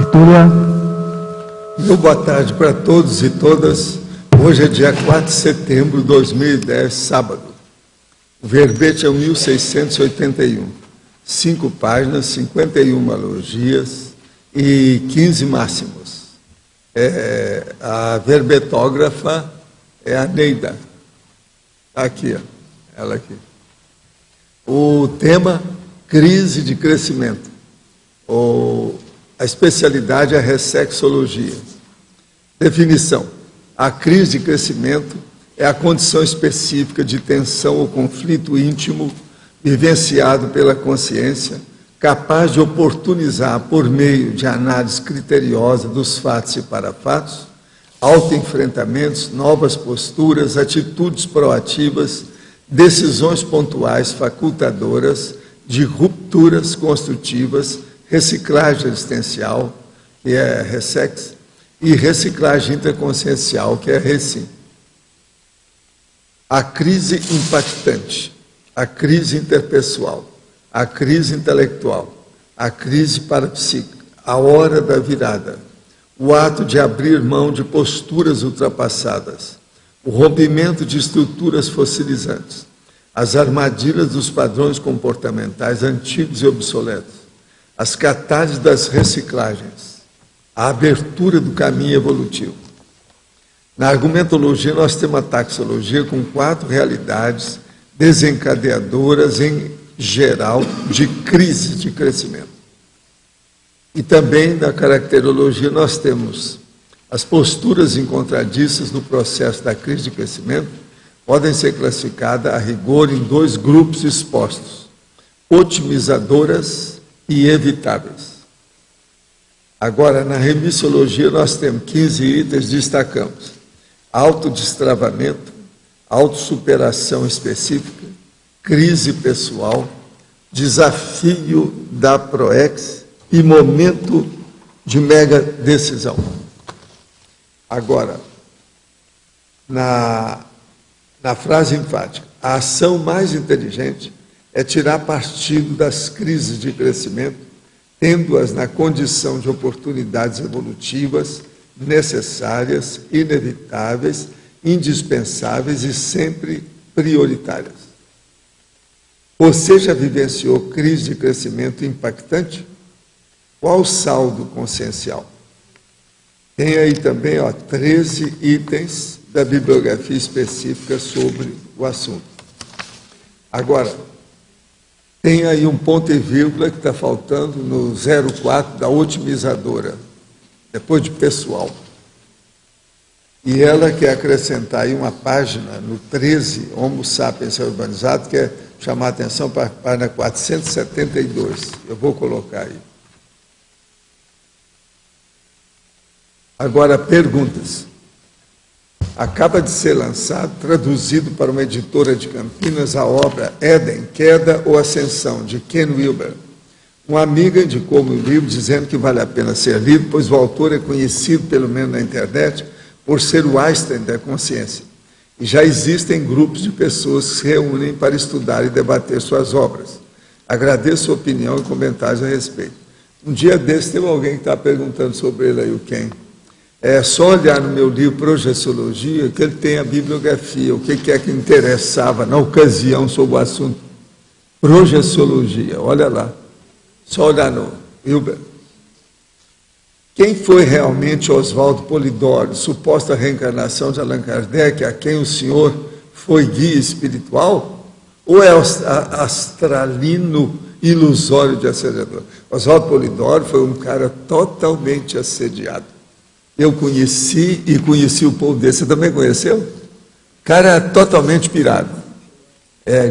tertúlia. Meu boa tarde para todos e todas. Hoje é dia 4 de setembro de 2010, sábado. O verbete é o 1681. 5 páginas, 51 alogias e 15 máximos. A verbetógrafa é a Neida. Está aqui, ó. Ela aqui. O tema, crise de crescimento. A especialidade é a ressexologia. Definição: a crise de crescimento é a condição específica de tensão ou conflito íntimo vivenciado pela consciência, capaz de oportunizar, por meio de análise criteriosa dos fatos e parafatos, autoenfrentamentos, novas posturas, atitudes proativas, decisões pontuais facultadoras de rupturas construtivas, reciclagem existencial, que é ressex, e reciclagem interconsciencial, que é recim. A crise impactante, a crise interpessoal, a crise intelectual, a crise parapsíquica, a hora da virada, o ato de abrir mão de posturas ultrapassadas, o rompimento de estruturas fossilizantes, as armadilhas dos padrões comportamentais antigos e obsoletos, as catálises das reciclagens, a abertura do caminho evolutivo. Na argumentologia, nós temos a taxologia com 4 realidades desencadeadoras, em geral, de crise de crescimento. E também na caracterologia, nós temos as posturas incontradiças no processo da crise de crescimento, podem ser classificadas a rigor em 2 grupos expostos: otimizadoras e evitáveis. Agora, na remissologia, nós temos 15 itens, destacamos: autodestravamento, autossuperação específica, crise pessoal, desafio da PROEX e momento de mega decisão. Agora, na frase enfática, a ação mais inteligente é tirar partido das crises de crescimento, tendo-as na condição de oportunidades evolutivas necessárias, inevitáveis, indispensáveis e sempre prioritárias. Você já vivenciou crise de crescimento impactante? Qual o saldo consciencial? Tem aí também 13 itens da bibliografia específica sobre o assunto. Agora, tem aí um ponto e vírgula que está faltando no 04 da otimizadora, depois de pessoal. E ela quer acrescentar aí uma página no 13, Homo sapiens urbanizado, que é chamar a atenção para a página 472. Eu vou colocar aí. Agora, perguntas. Acaba de ser lançado, traduzido para uma editora de Campinas, a obra Éden, Queda ou Ascensão, de Ken Wilber. Uma amiga indicou-me o livro, dizendo que vale a pena ser lido, pois o autor é conhecido, pelo menos na internet, por ser o Einstein da consciência. E já existem grupos de pessoas que se reúnem para estudar e debater suas obras. Agradeço sua opinião e comentários a respeito. Um dia desse, teve alguém que está perguntando sobre ele aí, o Ken. É só olhar no meu livro Projeciologia, que ele tem a bibliografia, o que é que interessava na ocasião sobre o assunto. Projeciologia, olha lá. Só olhar no Wilber. Quem foi realmente Oswaldo Polidori, suposta reencarnação de Allan Kardec, a quem o senhor foi guia espiritual? Ou é astralino ilusório de assediador? Oswaldo Polidori foi um cara totalmente assediado. Eu conheci e conheci o povo dele. Você também conheceu? Cara totalmente pirado.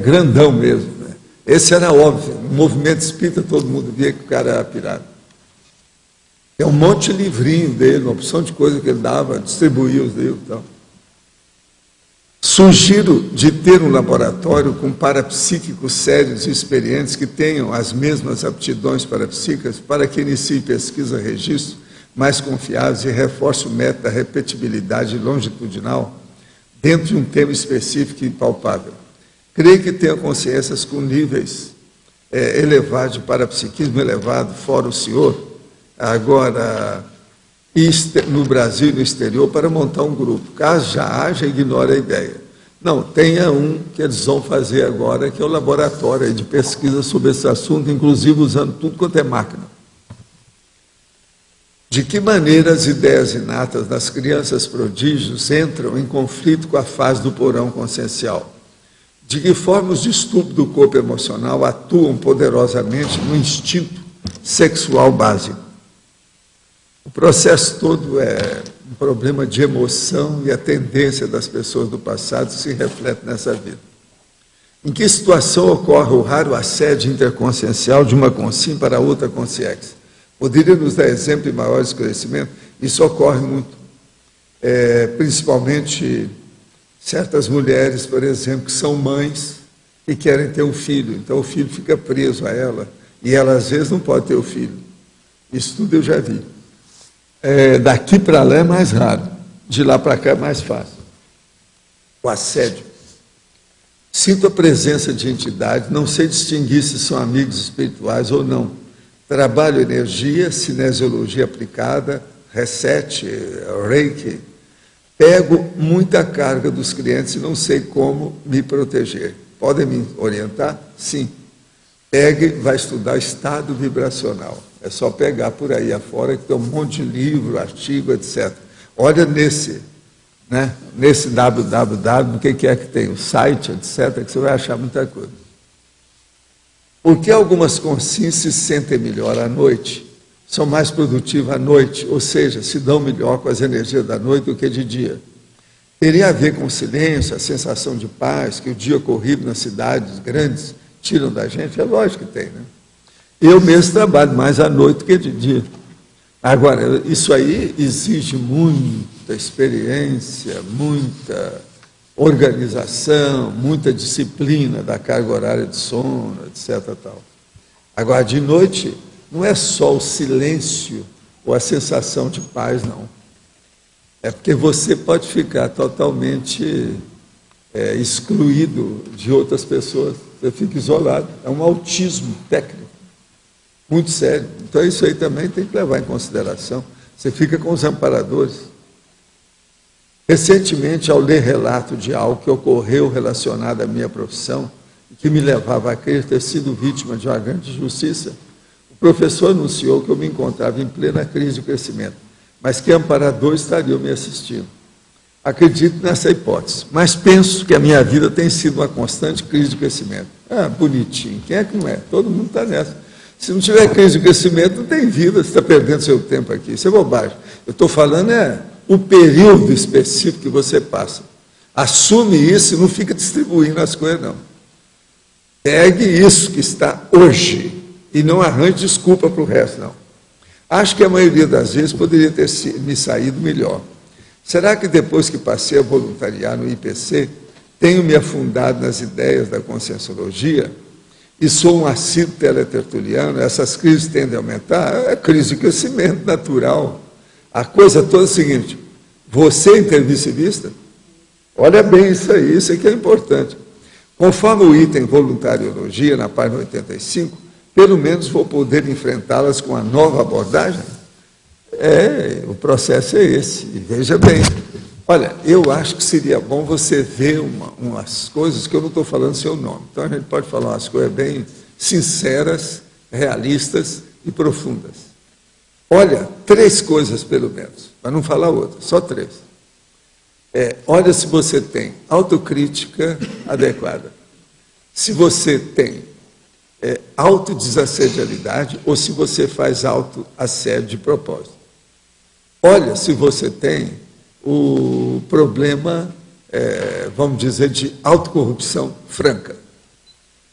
Grandão mesmo. Né? Esse era óbvio. No movimento espírita, todo mundo via que o cara era pirado. Tem um monte de livrinho dele, uma opção de coisa que ele dava, distribuía os livros e tal. Sugiro de ter um laboratório com parapsíquicos sérios e experientes que tenham as mesmas aptidões parapsíquicas para que inicie pesquisa registro mais confiáveis e reforce o método da repetibilidade longitudinal dentro de um tema específico e palpável. Creio que tenha consciências com níveis elevados de parapsiquismo elevado, fora o senhor, agora no Brasil e no exterior para montar um grupo. Caso já haja, ignore a ideia. Não, tenha um que eles vão fazer agora, que é o laboratório de pesquisa sobre esse assunto, inclusive usando tudo quanto é máquina. De que maneira as ideias inatas das crianças prodígios entram em conflito com a fase do porão consciencial? De que forma os distúrbios do corpo emocional atuam poderosamente no instinto sexual básico? O processo todo é um problema de emoção e a tendência das pessoas do passado se reflete nessa vida. Em que situação ocorre o raro assédio interconsciencial de uma consciência para outra consciência? Poderia nos dar exemplo de maior esclarecimento? Isso ocorre muito, principalmente certas mulheres, por exemplo, que são mães e querem ter um filho, então o filho fica preso a ela, e ela às vezes não pode ter o filho. Isso tudo eu já vi. Daqui para lá é mais raro, de lá para cá é mais fácil. O assédio. Sinto a presença de entidades, não sei distinguir se são amigos espirituais ou não. Trabalho energia, cinesiologia aplicada, reset, reiki. Pego muita carga dos clientes e não sei como me proteger. Podem me orientar? Sim. Pegue, vai estudar estado vibracional. É só pegar por aí afora, que tem um monte de livro, artigo, etc. Olha nesse www, o que é que tem, o site, etc., que você vai achar muita coisa. Por que algumas consciências se sentem melhor à noite? São mais produtivas à noite, ou seja, se dão melhor com as energias da noite do que de dia. Teria a ver com o silêncio, a sensação de paz que o dia corrido nas cidades grandes tiram da gente? É lógico que tem, né? Eu mesmo trabalho mais à noite do que de dia. Agora, isso aí exige muita experiência, muita organização, muita disciplina da carga horária de sono, etc. Tal. Agora, de noite, não é só o silêncio ou a sensação de paz, não. É porque você pode ficar totalmente excluído de outras pessoas. Você fica isolado. É um autismo técnico. Muito sério. Então, isso aí também tem que levar em consideração. Você fica com os amparadores. Recentemente, ao ler relato de algo que ocorreu relacionado à minha profissão, que me levava a crer ter sido vítima de uma grande injustiça, o professor anunciou que eu me encontrava em plena crise de crescimento, mas que amparadores estariam me assistindo. Acredito nessa hipótese, mas penso que a minha vida tem sido uma constante crise de crescimento. Ah, bonitinho. Quem é que não é? Todo mundo está nessa. Se não tiver crise de crescimento, não tem vida, você está perdendo seu tempo aqui. Isso é bobagem. Eu estou falando o período específico que você passa. Assume isso e não fica distribuindo as coisas, não. Pegue isso que está hoje e não arranje desculpa para o resto, não. Acho que a maioria das vezes poderia ter me saído melhor. Será que depois que passei a voluntariar no IPC, tenho me afundado nas ideias da conscienciologia e sou um assíduo teletertuliano, essas crises tendem a aumentar? É crise de crescimento natural. A coisa toda é a seguinte: você é intermissivista? Olha bem isso aí, isso aqui é importante. Conforme o item voluntariologia, na página 85, pelo menos vou poder enfrentá-las com uma nova abordagem? O processo é esse. E veja bem, olha, eu acho que seria bom você ver umas coisas que eu não estou falando seu nome. Então a gente pode falar umas coisas bem sinceras, realistas e profundas. Olha, 3 coisas pelo menos, para não falar outras, só 3. Olha se você tem autocrítica adequada, se você tem autodesassedialidade ou se você faz autoassédio de propósito. Olha se você tem o problema, vamos dizer, de autocorrupção franca.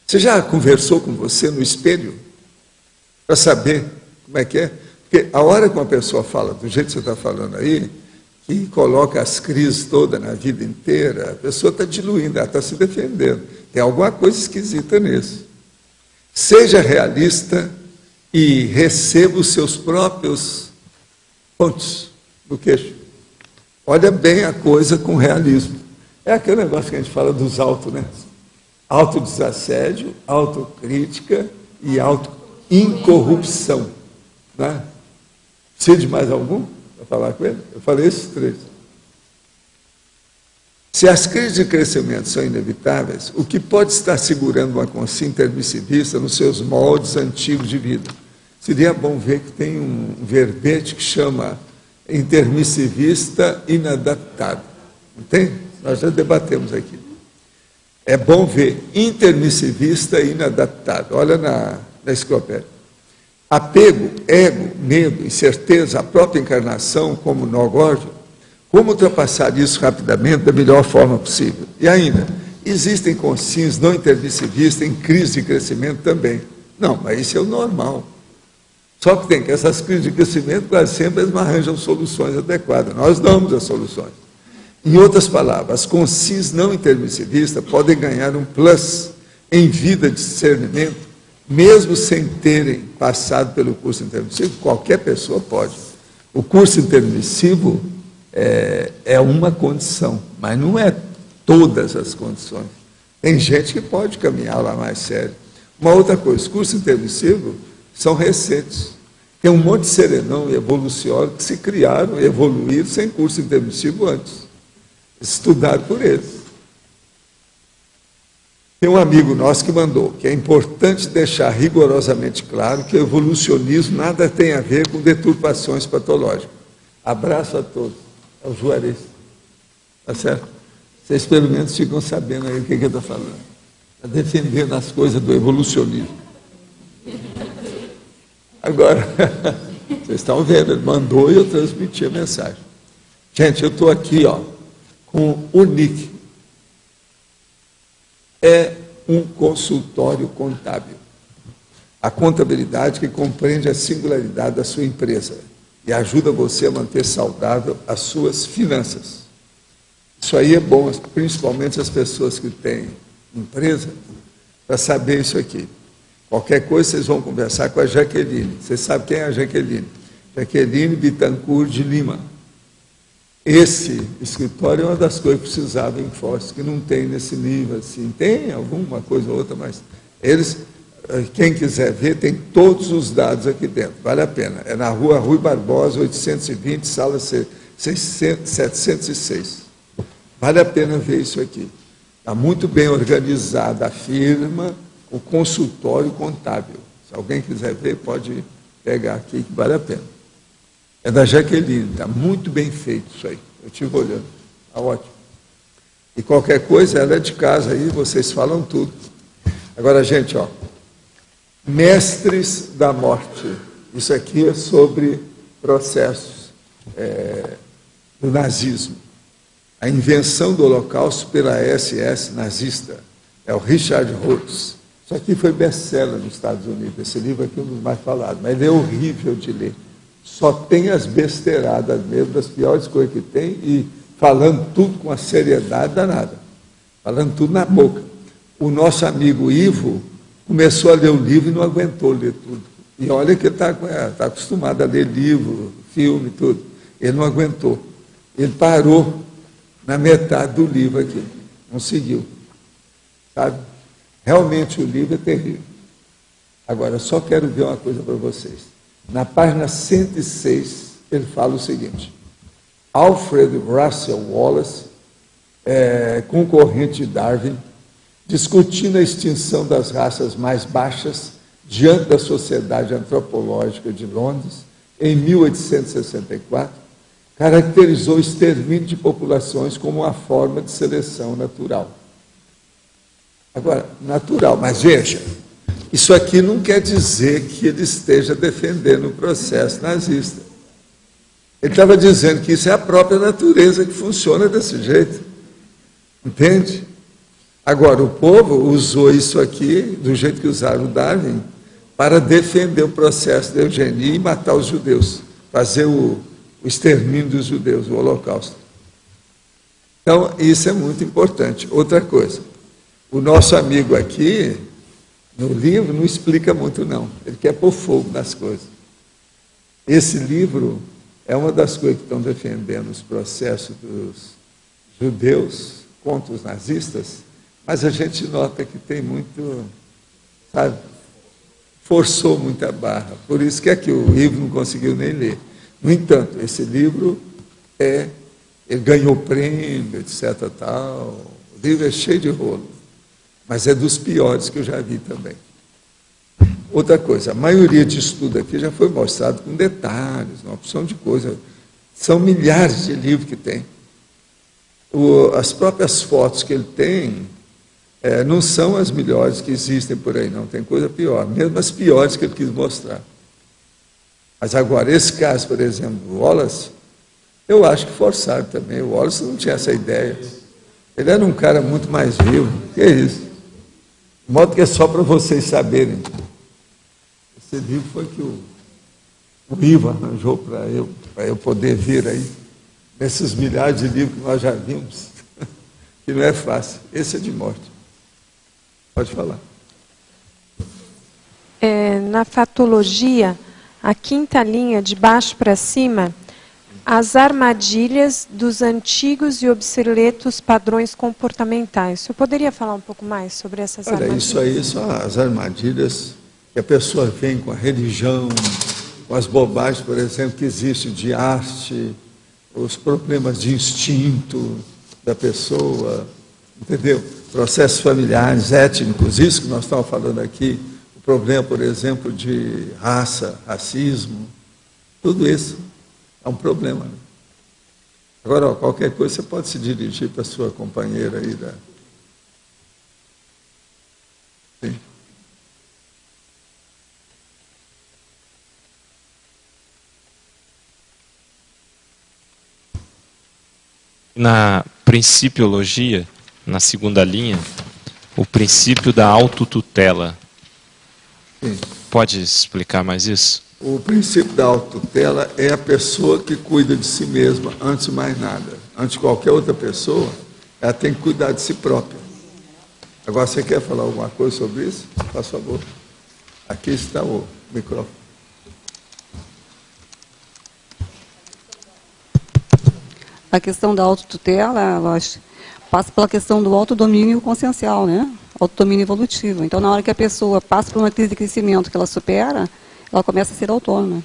Você já conversou com você no espelho para saber como é que é? Porque a hora que uma pessoa fala do jeito que você está falando aí, e coloca as crises todas na vida inteira, a pessoa está diluindo, ela está se defendendo. Tem alguma coisa esquisita nisso. Seja realista e receba os seus próprios pontos no queixo. Olha bem a coisa com realismo. É aquele negócio que a gente fala dos autos, né? Autodesassédio, autocrítica e autoincorrupção, né? Precisa de mais algum para falar com ele? Eu falei esses 3. Se as crises de crescimento são inevitáveis, o que pode estar segurando uma consciência intermissivista nos seus moldes antigos de vida? Seria bom ver que tem um verbete que chama intermissivista inadaptado. Não tem? Nós já debatemos aqui. É bom ver intermissivista inadaptado. Olha na enciclopédia. Apego, ego, medo, incerteza, a própria encarnação como nó górdio. Como ultrapassar isso rapidamente da melhor forma possível? E ainda, existem consciências não intermissivistas em crise de crescimento também. Não, mas isso é o normal. Só que tem que essas crises de crescimento quase sempre eles não arranjam soluções adequadas. Nós damos as soluções. Em outras palavras, as consciências não intermissivistas podem ganhar um plus em vida de discernimento, mesmo sem terem passado pelo curso intermissivo. Qualquer pessoa pode. O curso intermissivo é uma condição, mas não é todas as condições. Tem gente que pode caminhar lá mais sério. Uma outra coisa, os cursos intermissivos são recentes. Tem um monte de serenão e evoluciólogo que se criaram e evoluíram sem curso intermissivo antes. Estudado por eles. Tem um amigo nosso que mandou que é importante deixar rigorosamente claro que o evolucionismo nada tem a ver com deturpações patológicas. Abraço a todos. É o Juarez. Tá certo? Vocês pelo menos ficam sabendo aí o que ele está falando. Está defendendo as coisas do evolucionismo. Agora, vocês estão vendo, ele mandou e eu transmiti a mensagem. Gente, eu estou aqui, ó, com o Nick. É um consultório contábil. A contabilidade que compreende a singularidade da sua empresa e ajuda você a manter saudável as suas finanças. Isso aí é bom, principalmente as pessoas que têm empresa, para saber isso aqui. Qualquer coisa, vocês vão conversar com a Jaqueline. Vocês sabem quem é a Jaqueline? Jaqueline Bittencourt de Lima. Esse escritório é uma das coisas que precisava em Foz, que não tem nesse nível assim. Tem alguma coisa ou outra, mas eles, quem quiser ver, tem todos os dados aqui dentro. Vale a pena. É na rua Rui Barbosa, 820, sala 706. Vale a pena ver isso aqui. Está muito bem organizada a firma, o consultório contábil. Se alguém quiser ver, pode pegar aqui, que vale a pena. É da Jaqueline, está muito bem feito isso aí. Eu estive olhando, está ótimo. E qualquer coisa, ela é de casa aí, vocês falam tudo. Agora, gente, ó, mestres da morte. Isso aqui é sobre processos do nazismo. A invenção do Holocausto pela SS nazista. É o Richard Rhodes. Isso aqui foi best-seller nos Estados Unidos. Esse livro aqui é um dos mais falados, mas ele é horrível de ler. Só tem as besteiradas mesmo, das piores coisas que tem, e falando tudo com a seriedade danada. Falando tudo na boca. O nosso amigo Ivo começou a ler o livro e não aguentou ler tudo. E olha que ele está acostumado a ler livro, filme, tudo. Ele não aguentou. Ele parou na metade do livro aqui. Não seguiu. Sabe? Realmente o livro é terrível. Agora, só quero ver uma coisa para vocês. Na página 106, ele fala o seguinte: Alfred Russel Wallace, concorrente de Darwin, discutindo a extinção das raças mais baixas diante da Sociedade Antropológica de Londres, em 1864, caracterizou o extermínio de populações como uma forma de seleção natural. Agora, natural, mas veja, isso aqui não quer dizer que ele esteja defendendo o processo nazista. Ele estava dizendo que isso é a própria natureza que funciona desse jeito. Entende? Agora, o povo usou isso aqui, do jeito que usaram o Darwin, para defender o processo de eugenia e matar os judeus, fazer o extermínio dos judeus, o Holocausto. Então, isso é muito importante. Outra coisa, o nosso amigo aqui, no livro, não explica muito, não. Ele quer pôr fogo nas coisas. Esse livro é uma das coisas que estão defendendo os processos dos judeus contra os nazistas, mas a gente nota que tem muito, sabe, forçou muita barra. Por isso que aqui o livro não conseguiu nem ler. No entanto, esse livro ele ganhou prêmio, etc. Tal. O livro é cheio de rolo, mas é dos piores que eu já vi também. Outra coisa, a maioria de estudo aqui já foi mostrado com detalhes, uma opção de coisa. São milhares de livros que tem. As próprias fotos que ele tem não são as melhores que existem por aí, não. Tem coisa pior, mesmo as piores que ele quis mostrar. Mas agora, esse caso, por exemplo, do Wallace, eu acho que forçaram também. O Wallace não tinha essa ideia. Ele era um cara muito mais vivo. Que é isso? De modo que é só para vocês saberem. Esse livro foi que o Ivo arranjou para eu poder vir aí, nesses milhares de livros que nós já vimos, que não é fácil. Esse é de morte. Pode falar. Na fatologia, a quinta linha, de baixo para cima, as armadilhas dos antigos e obsoletos padrões comportamentais. O senhor poderia falar um pouco mais sobre essas armadilhas? Isso aí são as armadilhas que a pessoa vem com a religião, com as bobagens, por exemplo, que existe de arte, os problemas de instinto da pessoa, entendeu? Processos familiares, étnicos, isso que nós estamos falando aqui, o problema, por exemplo, de raça, racismo, tudo isso é um problema. Agora, qualquer coisa, você pode se dirigir para a sua companheira aí. Sim. Na principiologia, na segunda linha, o princípio da autotutela. Sim. Pode explicar mais isso? O princípio da autotutela é a pessoa que cuida de si mesma, antes de mais nada. Antes de qualquer outra pessoa, ela tem que cuidar de si própria. Agora, você quer falar alguma coisa sobre isso? Por favor. Aqui está o microfone. A questão da autotutela, lógico, passa pela questão do autodomínio consciencial, né? Autodomínio evolutivo. Então, na hora que a pessoa passa por uma crise de crescimento que ela supera, ela começa a ser autônoma.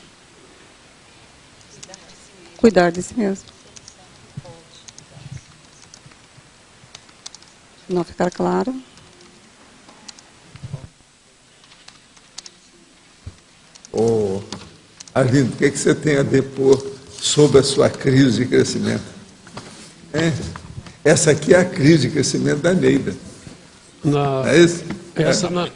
Cuidar de si mesmo. Não ficar claro. Arlindo, o que você tem a depor sobre a sua crise de crescimento? Essa aqui é a crise de crescimento da Neida. Não é isso?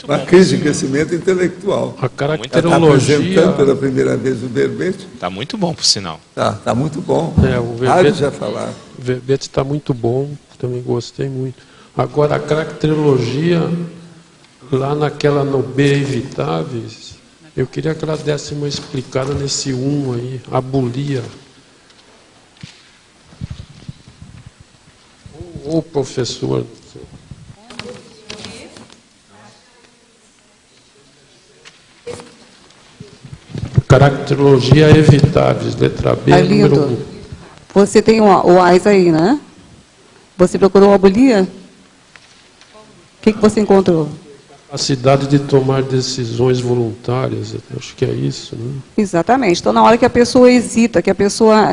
Uma crise de crescimento intelectual. A caracterologia... Está apresentando pela primeira vez o verbete. Está muito bom, por sinal. Está muito bom. O verbete já falar. O verbete está muito bom, também gostei muito. Agora, a caracterologia, lá naquela no B evitáveis, eu queria que ela desse uma explicada nesse 1 aí, abolia. Ou professor. Caracterologia evitáveis, letra B, Arlindo, número 1. Você tem o AIS aí, né? Você procurou abolia? O que você encontrou? Capacidade de tomar decisões voluntárias, acho que é isso, né? Exatamente. Então, na hora que a pessoa hesita, que a pessoa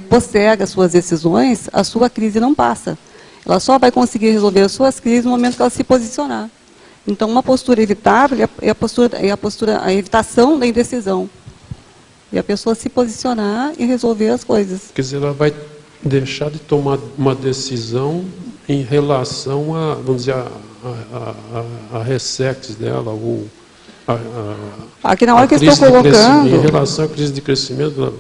posterga as suas decisões, a sua crise não passa. Ela só vai conseguir resolver as suas crises no momento que ela se posicionar. Então, uma postura evitável é a evitação da indecisão. E a pessoa se posicionar e resolver as coisas. Quer dizer, ela vai deixar de tomar uma decisão em relação a, vamos dizer, a ressex dela, ou aqui na hora que eu estou colocando... Em relação à crise de crescimento,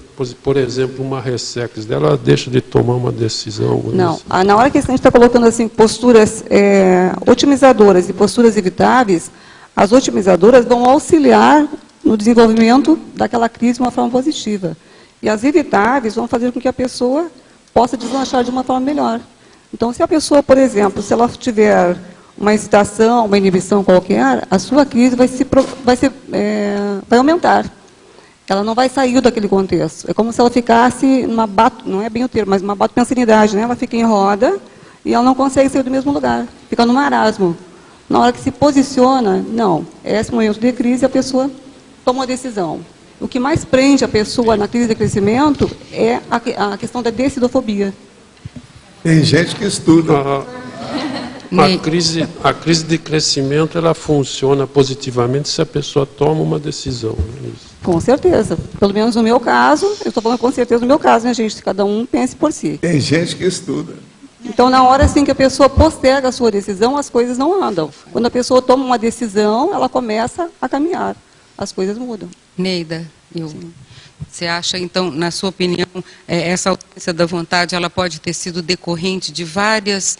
por exemplo, uma ressex dela, ela deixa de tomar uma decisão. Não, na hora que a gente está colocando assim, posturas otimizadoras e posturas evitáveis, as otimizadoras vão auxiliar no desenvolvimento daquela crise de uma forma positiva. E as evitáveis vão fazer com que a pessoa possa deslanchar de uma forma melhor. Então, se a pessoa, por exemplo, se ela tiver uma excitação, uma inibição qualquer, a sua crise vai aumentar. Ela não vai sair daquele contexto. É como se ela ficasse numa não é bem o termo, mas uma batopensinidade, né? Ela fica em roda e ela não consegue sair do mesmo lugar. Fica no marasmo. Na hora que se posiciona, não. É esse momento de crise, a pessoa toma uma decisão. o que mais prende a pessoa na crise de crescimento é a questão da decidofobia. Tem gente que estuda. A crise de crescimento, ela funciona positivamente se a pessoa toma uma decisão. Com certeza. Pelo menos no meu caso, eu estou falando com certeza no meu caso, né, gente? Cada um pense por si. Tem gente que estuda. Então, na hora assim, que a pessoa posterga a sua decisão, as coisas não andam. Quando a pessoa toma uma decisão, ela começa a caminhar. As coisas mudam. Neida, você acha, então, na sua opinião, essa ausência da vontade, ela pode ter sido decorrente de várias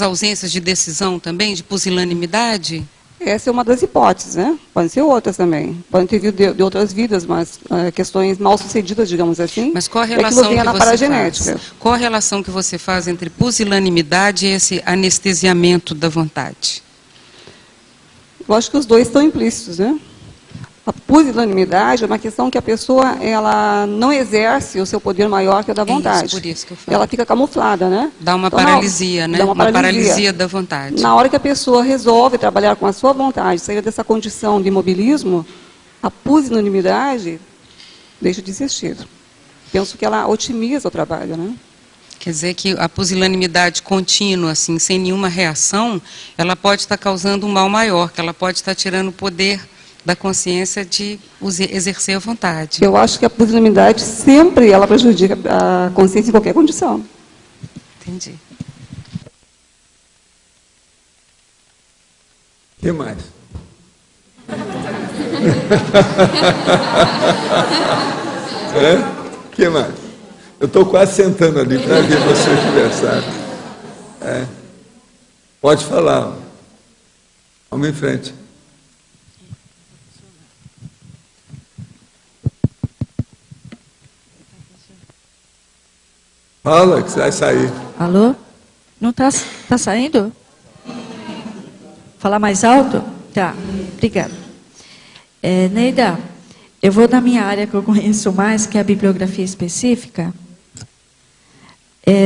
ausências de decisão também, de pusilanimidade? Essa é uma das hipóteses, né? Podem ser outras também. Podem ter vindo de outras vidas, mas questões mal sucedidas, digamos assim. Mas qual a relação que você faz? Qual a relação que você faz entre pusilanimidade e esse anestesiamento da vontade? Eu acho que os dois estão implícitos, né? A pusilanimidade é uma questão que a pessoa ela não exerce o seu poder maior que o da vontade. Isso, por isso que eu falo. Ela fica camuflada, né? Dá uma paralisia, né? Dá uma paralisia da vontade. Na hora que a pessoa resolve trabalhar com a sua vontade, sair dessa condição de imobilismo, a pusilanimidade deixa de existir. Penso que ela otimiza o trabalho, né? Quer dizer que a pusilanimidade contínua, assim, sem nenhuma reação, ela pode estar causando um mal maior, que ela pode estar tirando o poder da consciência de exercer a vontade. Eu acho que a pusilanimidade sempre ela prejudica a consciência em qualquer condição. Entendi. O que mais? O que mais? Eu estou quase sentando ali para ver vocês conversar. Pode falar. Vamos em frente. Fala que você vai sair. Alô? Não tá saindo? Falar mais alto? Tá, obrigada. Neida, eu vou na minha área que eu conheço mais, que é a bibliografia específica.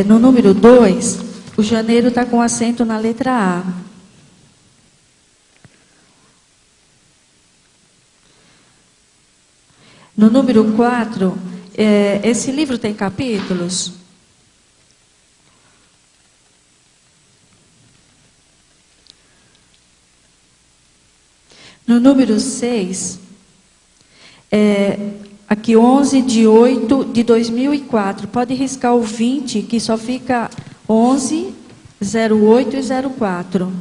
No número 2, o janeiro está com acento na letra A. No número 4, esse livro tem capítulos? No número 6, aqui 11/8/2004, pode riscar o 20, que só fica 11, 08 e 04.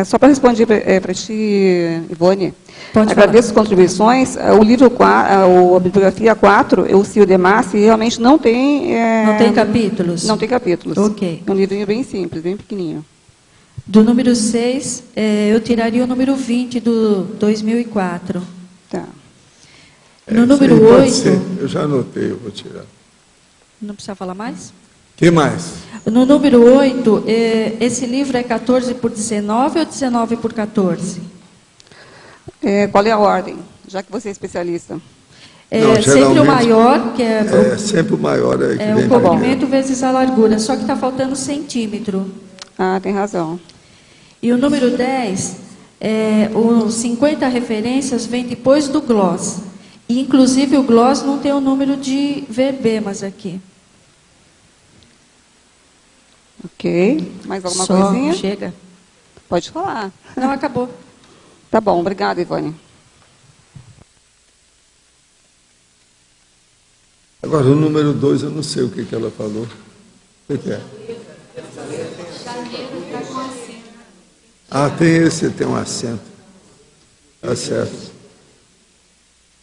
Só para responder para ti, Ivone, Pode agradeço as contribuições. O livro 4, a bibliografia 4, eu Cio Demassi, realmente não tem... Não tem capítulos? Não tem capítulos. Ok. É um livrinho bem simples, bem pequenininho. Do número 6, eu tiraria o número 20 do 2004. Tá. No número 8... Eu já anotei, eu vou tirar. Não precisa falar mais? O que mais? No número 8, esse livro é 14/19 ou 19/14? Qual é a ordem? Já que você é especialista. Sempre o maior, que é... sempre o maior. É o comprimento vezes a largura, só que está faltando centímetro. Ah, tem razão. E o número 10, os 50 referências vem depois do gloss. E, inclusive, o gloss não tem o número de verbemas aqui. Ok. Mais alguma coisinha? Chega. Pode falar. Não, acabou. Tá bom, obrigada, Ivone. Agora, o número 2, eu não sei o que ela falou. O que é? Ah, tem um acento. Tá certo.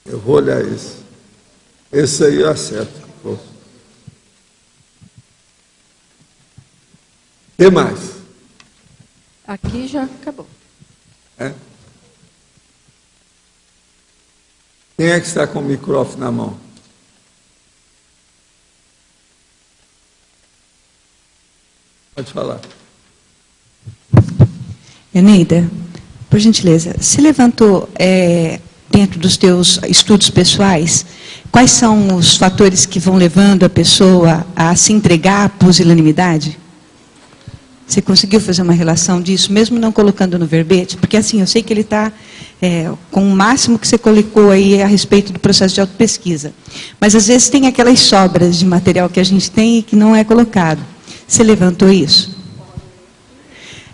Eu vou olhar esse. Esse aí eu acerto. O que mais? Aqui já acabou. Quem é que está com o microfone na mão? Pode falar. Neida, por gentileza, você levantou, dentro dos teus estudos pessoais, quais são os fatores que vão levando a pessoa a se entregar à pusilanimidade? Você conseguiu fazer uma relação disso, mesmo não colocando no verbete? Porque, assim, eu sei que ele está com o máximo que você colocou aí a respeito do processo de autopesquisa. Mas, às vezes, tem aquelas sobras de material que a gente tem e que não é colocado. Você levantou isso?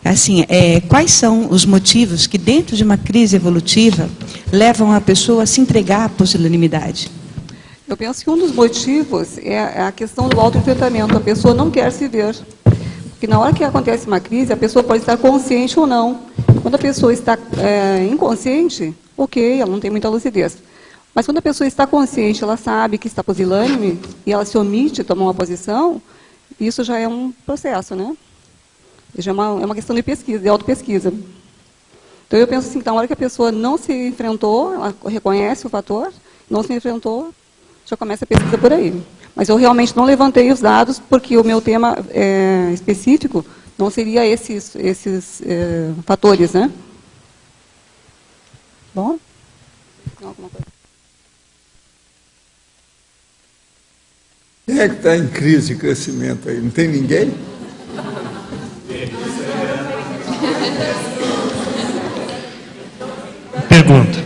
Assim, quais são os motivos que, dentro de uma crise evolutiva, levam a pessoa a se entregar à pusilanimidade? Eu penso que um dos motivos é a questão do autoenfrentamento. A pessoa não quer se ver. Porque na hora que acontece uma crise, a pessoa pode estar consciente ou não. Quando a pessoa está inconsciente, ok, ela não tem muita lucidez. Mas quando a pessoa está consciente, ela sabe que está pusilânime e ela se omite de tomar uma posição, isso já é um processo, né? Já é uma questão de pesquisa, de autopesquisa. Então eu penso assim, que na hora que a pessoa não se enfrentou, ela reconhece o fator, não se enfrentou, já começa a pesquisa por aí. Mas eu realmente não levantei os dados, porque o meu tema específico não seria esses fatores, né? Bom? Alguma coisa? Quem é que está em crise de crescimento aí? Não tem ninguém? Pergunta.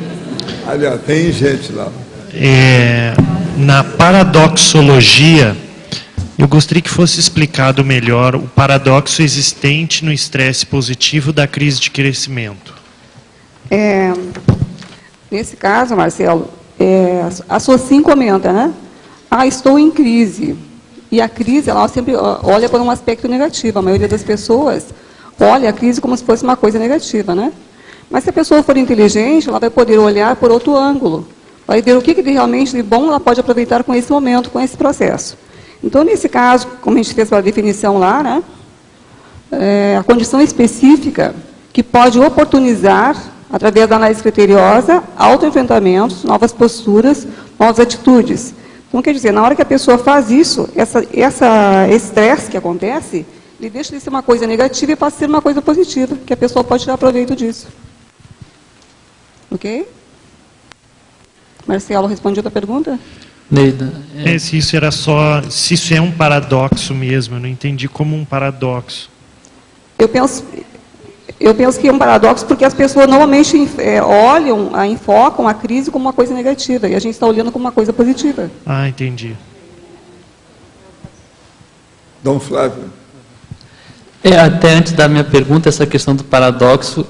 Aliás, tem gente lá. Na paradoxologia, eu gostaria que fosse explicado melhor o paradoxo existente no estresse positivo da crise de crescimento. Nesse caso, Marcelo, a Socin comenta, né? Estou em crise. E a crise, ela sempre olha por um aspecto negativo. A maioria das pessoas olha a crise como se fosse uma coisa negativa, né? Mas se a pessoa for inteligente, ela vai poder olhar por outro ângulo. Vai ver o que realmente de bom ela pode aproveitar com esse momento, com esse processo. Então, nesse caso, como a gente fez pela definição lá, né, a condição específica que pode oportunizar, através da análise criteriosa, autoenfrentamentos, novas posturas, novas atitudes. Então, quer dizer, na hora que a pessoa faz isso, esse estresse que acontece, ele deixa de ser uma coisa negativa e passa a ser uma coisa positiva, que a pessoa pode tirar proveito disso. Ok? Marcelo, respondeu a tua pergunta? Neida. Se isso é um paradoxo mesmo, eu não entendi como um paradoxo. Eu penso que é um paradoxo porque as pessoas normalmente enfocam a crise como uma coisa negativa e a gente está olhando como uma coisa positiva. Entendi. Dom Flávio. Até antes da minha pergunta, essa questão do paradoxo,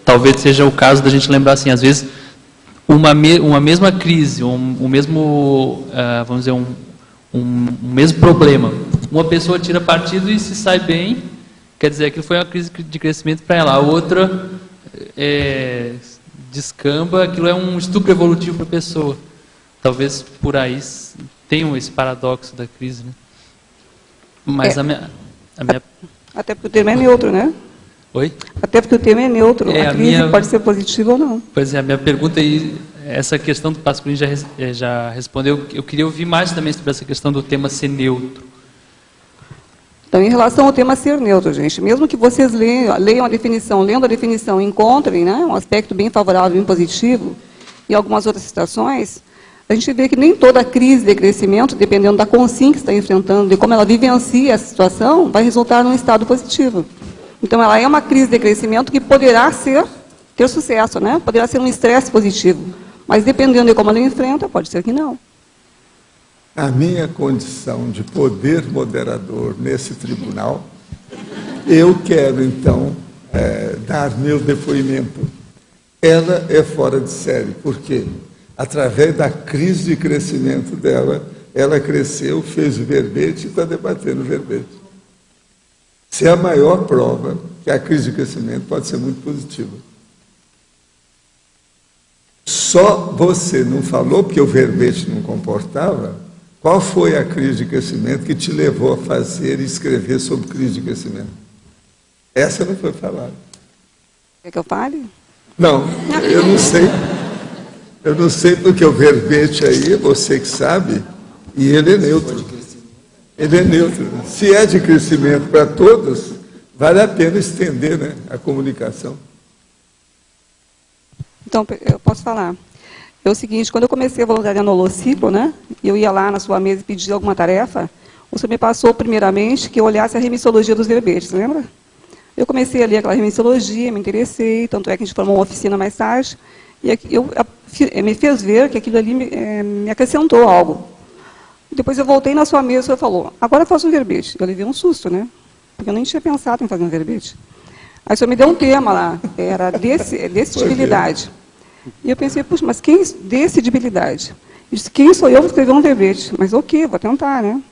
talvez seja o caso da gente lembrar assim, às vezes, uma mesma crise, um mesmo, vamos dizer, um mesmo problema. Uma pessoa tira partido e se sai bem, quer dizer, aquilo foi uma crise de crescimento para ela. A outra descamba, aquilo é um estupro evolutivo para a pessoa. Talvez por aí tenham esse paradoxo da crise, né? Mas a minha... Até porque o tema é neutro, né? Oi? Até porque o tema é neutro. A crise pode ser positiva ou não. Pois é, a minha pergunta aí, essa questão do Pasqualini já respondeu. Eu queria ouvir mais também sobre essa questão do tema ser neutro. Então, em relação ao tema ser neutro, gente, mesmo que vocês leiam a definição, lendo a definição, encontrem, né, um aspecto bem favorável, bem positivo, e algumas outras citações, a gente vê que nem toda crise de crescimento, dependendo da consciência que está enfrentando, de como ela vivencia a situação, vai resultar num estado positivo. Então, ela é uma crise de crescimento que poderá ter sucesso, né? Poderá ser um estresse positivo. Mas, dependendo de como ela enfrenta, pode ser que não. A minha condição de poder moderador nesse tribunal, eu quero, então, dar meu depoimento. Ela é fora de série. Por quê? Através da crise de crescimento dela, ela cresceu, fez o verbete e está debatendo o verbete. Essa é a maior prova que a crise de crescimento pode ser muito positiva. Só você não falou, porque o verbete não comportava, qual foi a crise de crescimento que te levou a fazer e escrever sobre crise de crescimento? Essa não foi falada. Quer que eu fale? Não, eu não sei. Eu não sei porque o verbete aí, você que sabe, e ele é neutro. Ele é neutro. Se é de crescimento para todos, vale a pena estender, né, a comunicação. Então, eu posso falar. É o seguinte, quando eu comecei a voluntariar no Holociclo, né, eu ia lá na sua mesa e pedia alguma tarefa, o senhor me passou, primeiramente, que eu olhasse a remissologia dos verbetes, lembra? Eu comecei a ler aquela remissologia, me interessei, tanto é que a gente formou uma oficina mais tarde, e me fez ver que aquilo ali me acrescentou algo. Depois eu voltei na sua mesa e o senhor falou, agora faça um verbete. Eu levei um susto, né? Porque eu nem tinha pensado em fazer um verbete. Aí o senhor me deu um tema lá, era decidibilidade. E eu pensei, puxa, mas quem decidibilidade? Eu disse, quem sou eu para escrever um verbete? Mas o quê? Vou tentar, né?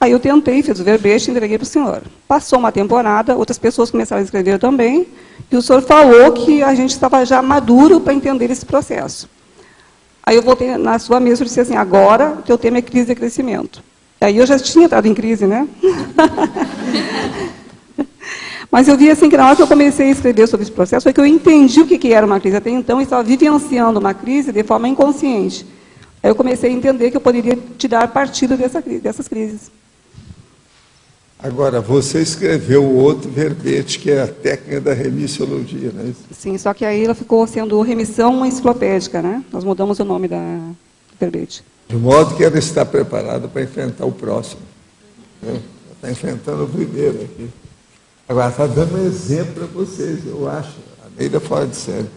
Aí eu tentei, fiz o verbete e entreguei para o senhor. Passou uma temporada, outras pessoas começaram a escrever também, e o senhor falou que a gente estava já maduro para entender esse processo. Aí eu voltei na sua mesa e disse assim, agora o teu tema é crise de crescimento. Aí eu já tinha entrado em crise, né? Mas eu vi assim que na hora que eu comecei a escrever sobre esse processo, foi que eu entendi o que era uma crise. Até então eu estava vivenciando uma crise de forma inconsciente. Aí eu comecei a entender que eu poderia tirar partido dessas crises. Agora, você escreveu o outro verbete, que é a técnica da remissiologia, não é isso? Sim, só que aí ela ficou sendo remissão enciclopédica, né? Nós mudamos o nome do verbete. De modo que ela está preparada para enfrentar o próximo. Está enfrentando o primeiro aqui. Agora, está dando um exemplo para vocês, eu acho. A Neida fora de sério.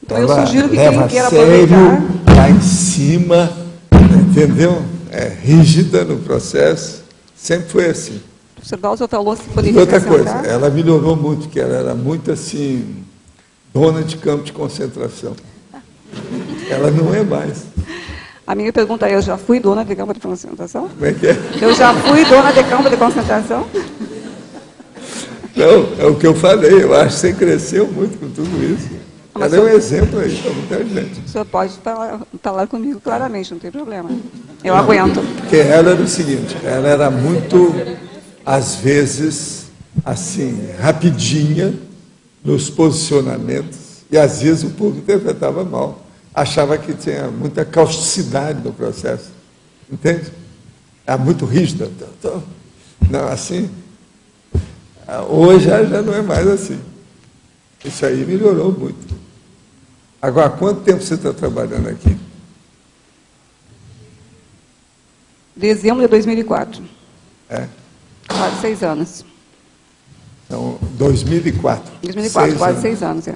Então, eu sugiro que leva quem queira sério, aproveitar... lá em cima, entendeu? É rígida no processo. Sempre foi assim. O senhor Walter falou se poderia outra coisa, acrescentar. ela melhorou muito, porque ela era muito assim, dona de campo de concentração. Ela não é mais. A minha pergunta é, eu já fui dona de campo de concentração? Como é que é? Eu já fui dona de campo de concentração? Não, é o que eu falei, eu acho que você cresceu muito com tudo isso. Ela é um exemplo aí para muita gente. O senhor pode falar comigo claramente, não tem problema. Eu aguento. Porque ela era o seguinte, ela era muito, às vezes, assim, rapidinha nos posicionamentos, e às vezes o público interpretava mal. Achava que tinha muita causticidade no processo. Entende? Era muito rígida. Não, assim. Hoje já não é mais assim. Isso aí melhorou muito. Agora, quanto tempo você está trabalhando aqui? Dezembro de 2004. É? Quase 6 anos. Então, 2004. 2004, quase 6 anos. É.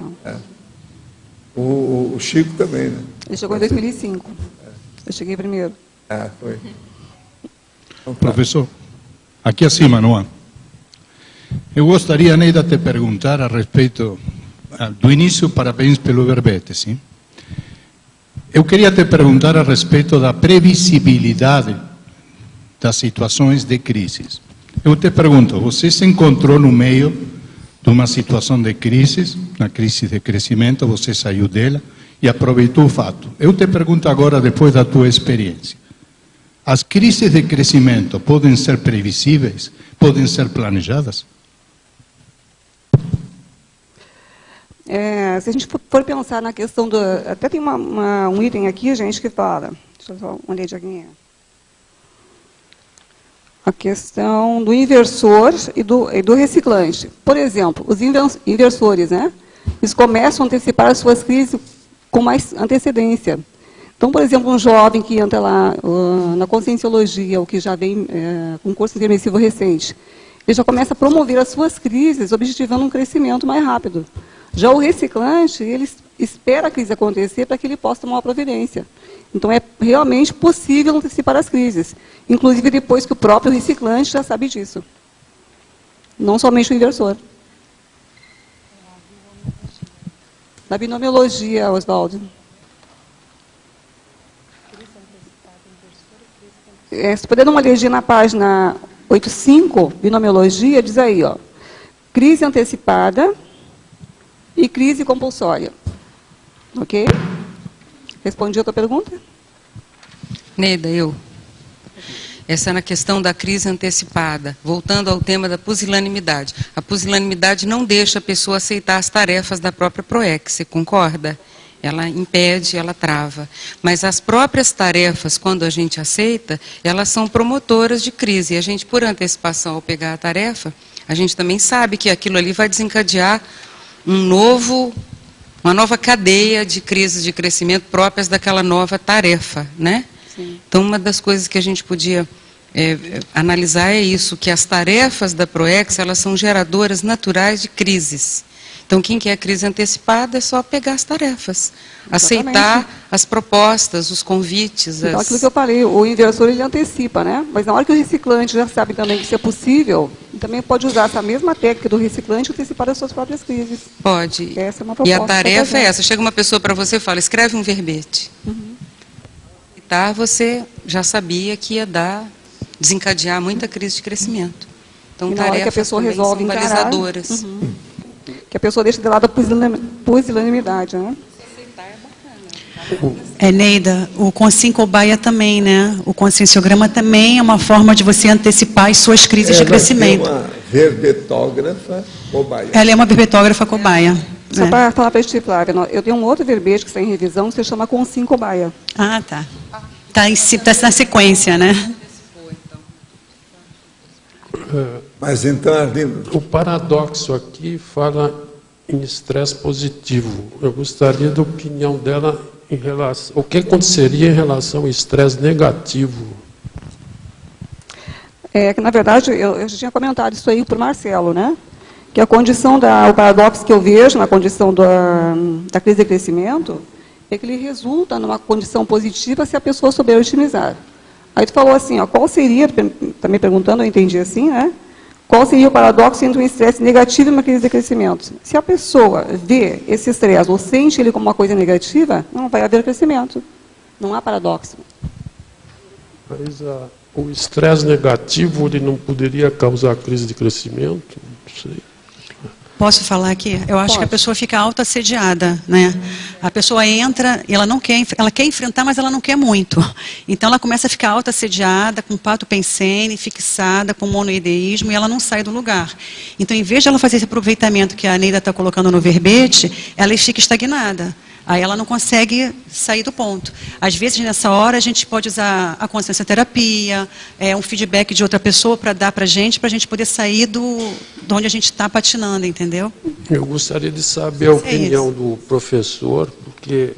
O Chico também, né? Ele chegou em 2005. Eu cheguei primeiro. Ah, foi. Então, Professor, aqui acima, não é? Eu gostaria, Neida, de te perguntar a respeito do início, parabéns pelo verbete, sim? Eu queria te perguntar a respeito da previsibilidade das situações de crise. Eu te pergunto, você se encontrou no meio de uma situação de crise, uma crise de crescimento, você saiu dela e aproveitou o fato. Eu te pergunto agora, depois da tua experiência, as crises de crescimento podem ser previsíveis? Podem ser planejadas? Se a gente for pensar na questão do... Até tem um item aqui, gente, que fala... Deixa eu só uma leidinha. A questão do inversor e do reciclante. Por exemplo, os inversores, né? Eles começam a antecipar as suas crises com mais antecedência. Então, por exemplo, um jovem que entra lá na conscienciologia, ou que já vem com um curso intermissivo recente, ele já começa a promover as suas crises, objetivando um crescimento mais rápido. Já o reciclante, ele espera a crise acontecer para que ele possa tomar uma providência. Então, é realmente possível antecipar as crises, inclusive depois que o próprio reciclante já sabe disso. Não somente o inversor. Na binomiologia, Oswaldo. Se puder dar uma olhadinha na página 85, binomiologia, diz aí, ó, crise antecipada e crise compulsória. Ok? Respondi a tua pergunta? Neida, essa é na questão da crise antecipada. Voltando ao tema da pusilanimidade. A pusilanimidade não deixa a pessoa aceitar as tarefas da própria PROEC, você concorda? Ela impede, ela trava. Mas as próprias tarefas, quando a gente aceita, elas são promotoras de crise. E a gente, por antecipação, ao pegar a tarefa, a gente também sabe que aquilo ali vai desencadear uma nova cadeia de crises de crescimento próprias daquela nova tarefa, né? Sim. Então, uma das coisas que a gente podia analisar é isso, que as tarefas da PROEX, elas são geradoras naturais de crises. Então, quem quer crise antecipada é só pegar as tarefas, aceitar as propostas, os convites. Então, aquilo que eu falei, o inversor ele antecipa, né? Mas na hora que o reciclante já sabe também que isso é possível, ele também pode usar essa mesma técnica do reciclante e antecipar as suas próprias crises. Pode. Essa é uma proposta. E a tarefa é essa. Chega uma pessoa para você e fala, escreve um verbete. E tá, você já sabia que ia desencadear muita crise de crescimento. Então, e na hora que a pessoa resolve são balizadoras. Que a pessoa deixa de lado a pusilanimidade, né? Neida, o Consim Cobaia também, né? O conscienciograma também é uma forma de você antecipar as suas crises de crescimento. Ela é uma verbetógrafa cobaia. Ela é uma verbetógrafa cobaia. Só para falar para ti, Flávia, eu tenho um outro verbete que está em revisão, que se chama Consim Cobaia. Ah, tá. Está na sequência, né? Mas então, Arlindo... O paradoxo aqui fala em estresse positivo. Eu gostaria da opinião dela em relação... O que aconteceria em relação ao estresse negativo? Que, na verdade, eu já tinha comentado isso aí para o Marcelo, né? Que a condição, o paradoxo que eu vejo na condição da crise de crescimento é que ele resulta numa condição positiva se a pessoa souber otimizar. Aí tu falou assim, qual seria, está me perguntando, eu entendi assim, né? Qual seria o paradoxo entre um estresse negativo e uma crise de crescimento? Se a pessoa vê esse estresse ou sente ele como uma coisa negativa, não vai haver crescimento. Não há paradoxo. Mas o estresse negativo, ele não poderia causar crise de crescimento? Não sei. Posso falar aqui? Eu acho que a pessoa fica autoassediada, né? A pessoa entra, e ela quer enfrentar, mas ela não quer muito. Então ela começa a ficar autoassediada, com pato pensene, fixada, com monoideísmo, e ela não sai do lugar. Então, em vez de ela fazer esse aproveitamento que a Neida está colocando no verbete, ela fica estagnada. Aí ela não consegue sair do ponto. Às vezes, nessa hora, a gente pode usar a consciência terapia, um feedback de outra pessoa para dar para a gente poder sair de onde a gente está patinando, entendeu? Eu gostaria de saber a opinião do professor, porque,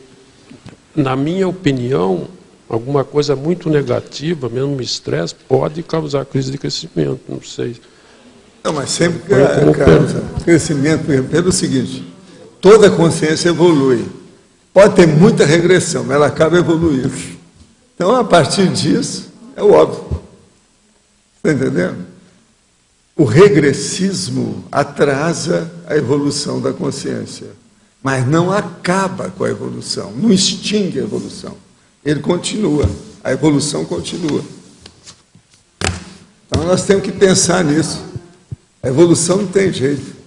na minha opinião, alguma coisa muito negativa, mesmo estresse, pode causar crise de crescimento, não sei. Não, mas sempre causa crescimento pelo seguinte, toda consciência evolui. Pode ter muita regressão, mas ela acaba evoluindo. Então, a partir disso, é o óbvio. Está entendendo? O regressismo atrasa a evolução da consciência, mas não acaba com a evolução, não extingue a evolução. Ele continua, a evolução continua. Então, nós temos que pensar nisso. A evolução não tem jeito.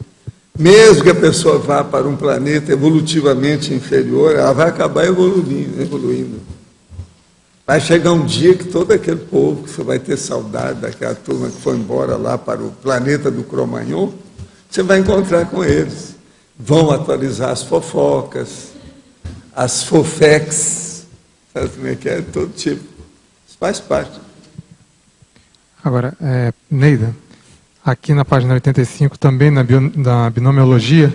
Mesmo que a pessoa vá para um planeta evolutivamente inferior, ela vai acabar evoluindo. Vai chegar um dia que todo aquele povo, que você vai ter saudade daquela turma que foi embora lá para o planeta do Cro-Magnon, você vai encontrar com eles. Vão atualizar as fofocas, as fofex, sabe como é que é? Todo tipo. Isso faz parte. Agora, Neida, aqui na página 85, também na binomiologia,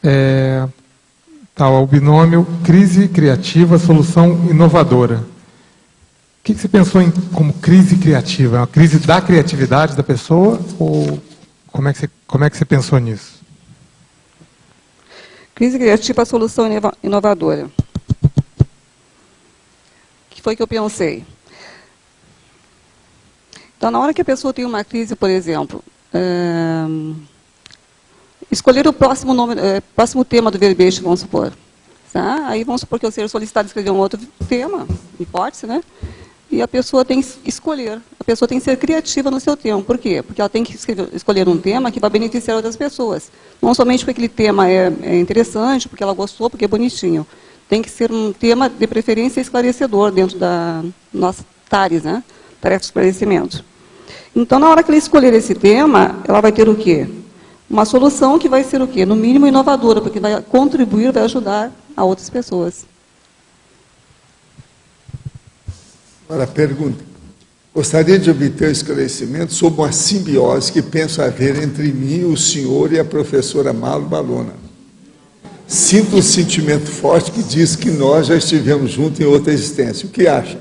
está o binômio crise criativa, solução inovadora. O que você pensou como crise criativa? É uma crise da criatividade da pessoa? Ou como é que você pensou nisso? Crise criativa, solução inovadora. O que foi que eu pensei? Então, na hora que a pessoa tem uma crise, por exemplo, escolher o próximo tema do verbete, vamos supor. Tá? Aí vamos supor que eu seja solicitado a escrever um outro tema, hipótese, né? E a pessoa tem que escolher, a pessoa tem que ser criativa no seu tema. Por quê? Porque ela tem que escolher um tema que vai beneficiar outras pessoas. Não somente porque aquele tema é interessante, porque ela gostou, porque é bonitinho. Tem que ser um tema, de preferência, esclarecedor dentro da nossa TARES, né? Tarefa de esclarecimento. Então, na hora que ela escolher esse tema, ela vai ter o quê? Uma solução que vai ser o quê? No mínimo inovadora, porque vai contribuir, vai ajudar a outras pessoas. Agora, pergunta. Gostaria de obter esclarecimento sobre uma simbiose que penso haver entre mim, o senhor e a professora Malu Balona. Sinto um sentimento forte que diz que nós já estivemos juntos em outra existência. O que acha?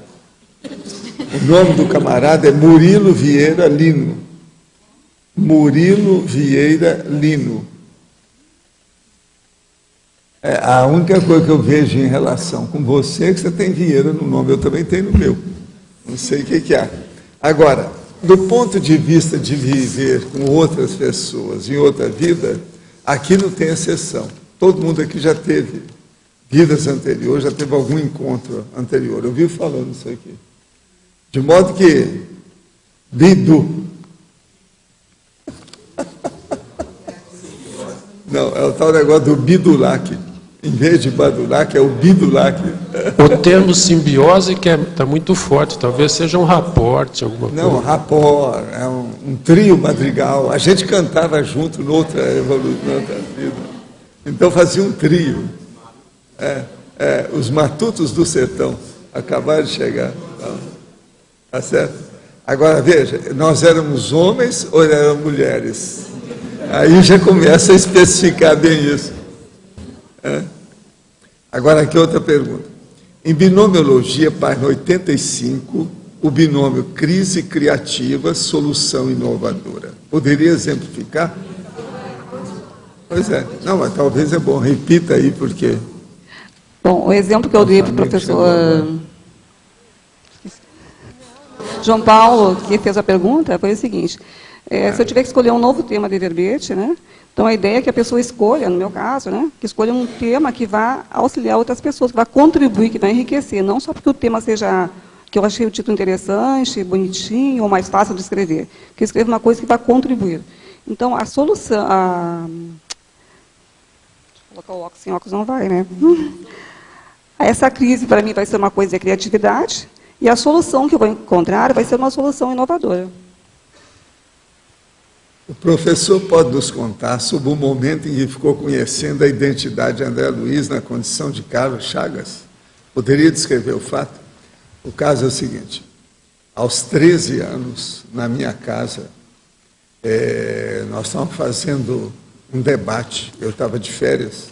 O nome do camarada é Murilo Vieira Lino. Murilo Vieira Lino. É a única coisa que eu vejo em relação com você é que você tem Vieira no nome, eu também tenho no meu. Não sei o que há. Agora, do ponto de vista de viver com outras pessoas em outra vida, aqui não tem exceção. Todo mundo aqui já teve vidas anteriores, já teve algum encontro anterior. Eu vivo falando isso aqui. De modo que, Bidu. Não, é o tal negócio do Bidulac. Em vez de Badulac, é o Bidulac. O termo simbiose que está muito forte, talvez seja um raporte, alguma coisa. Não, rapport, é um trio madrigal. A gente cantava junto noutra vida. Então fazia um trio. Os matutos do sertão acabaram de chegar. Tá certo? Agora, veja, nós éramos homens ou éramos mulheres? Aí já começa a especificar bem isso. Agora, aqui outra pergunta. Em binomiologia, página 85, o binômio crise criativa, solução inovadora. Poderia exemplificar? Pois é. Não, mas talvez é bom. Repita aí, porque... Bom, o exemplo que eu dei para o professor João Paulo, que fez a pergunta, foi o seguinte. Se eu tiver que escolher um novo tema de verbete, né? Então, a ideia é que a pessoa escolha, no meu caso, né, que escolha um tema que vá auxiliar outras pessoas, que vá contribuir, que vai enriquecer, não só porque o tema seja, que eu achei o título interessante, bonitinho, ou mais fácil de escrever, que eu escreva uma coisa que vá contribuir. Então, a solução... Deixa eu colocar o óculos, sem óculos não vai, né? Essa crise, para mim, vai ser uma coisa de criatividade, e a solução que eu vou encontrar vai ser uma solução inovadora. O professor pode nos contar sobre o momento em que ficou conhecendo a identidade de André Luiz na condição de Carlos Chagas? Poderia descrever o fato? O caso é o seguinte, aos 13 anos, na minha casa, nós estávamos fazendo um debate, eu estava de férias,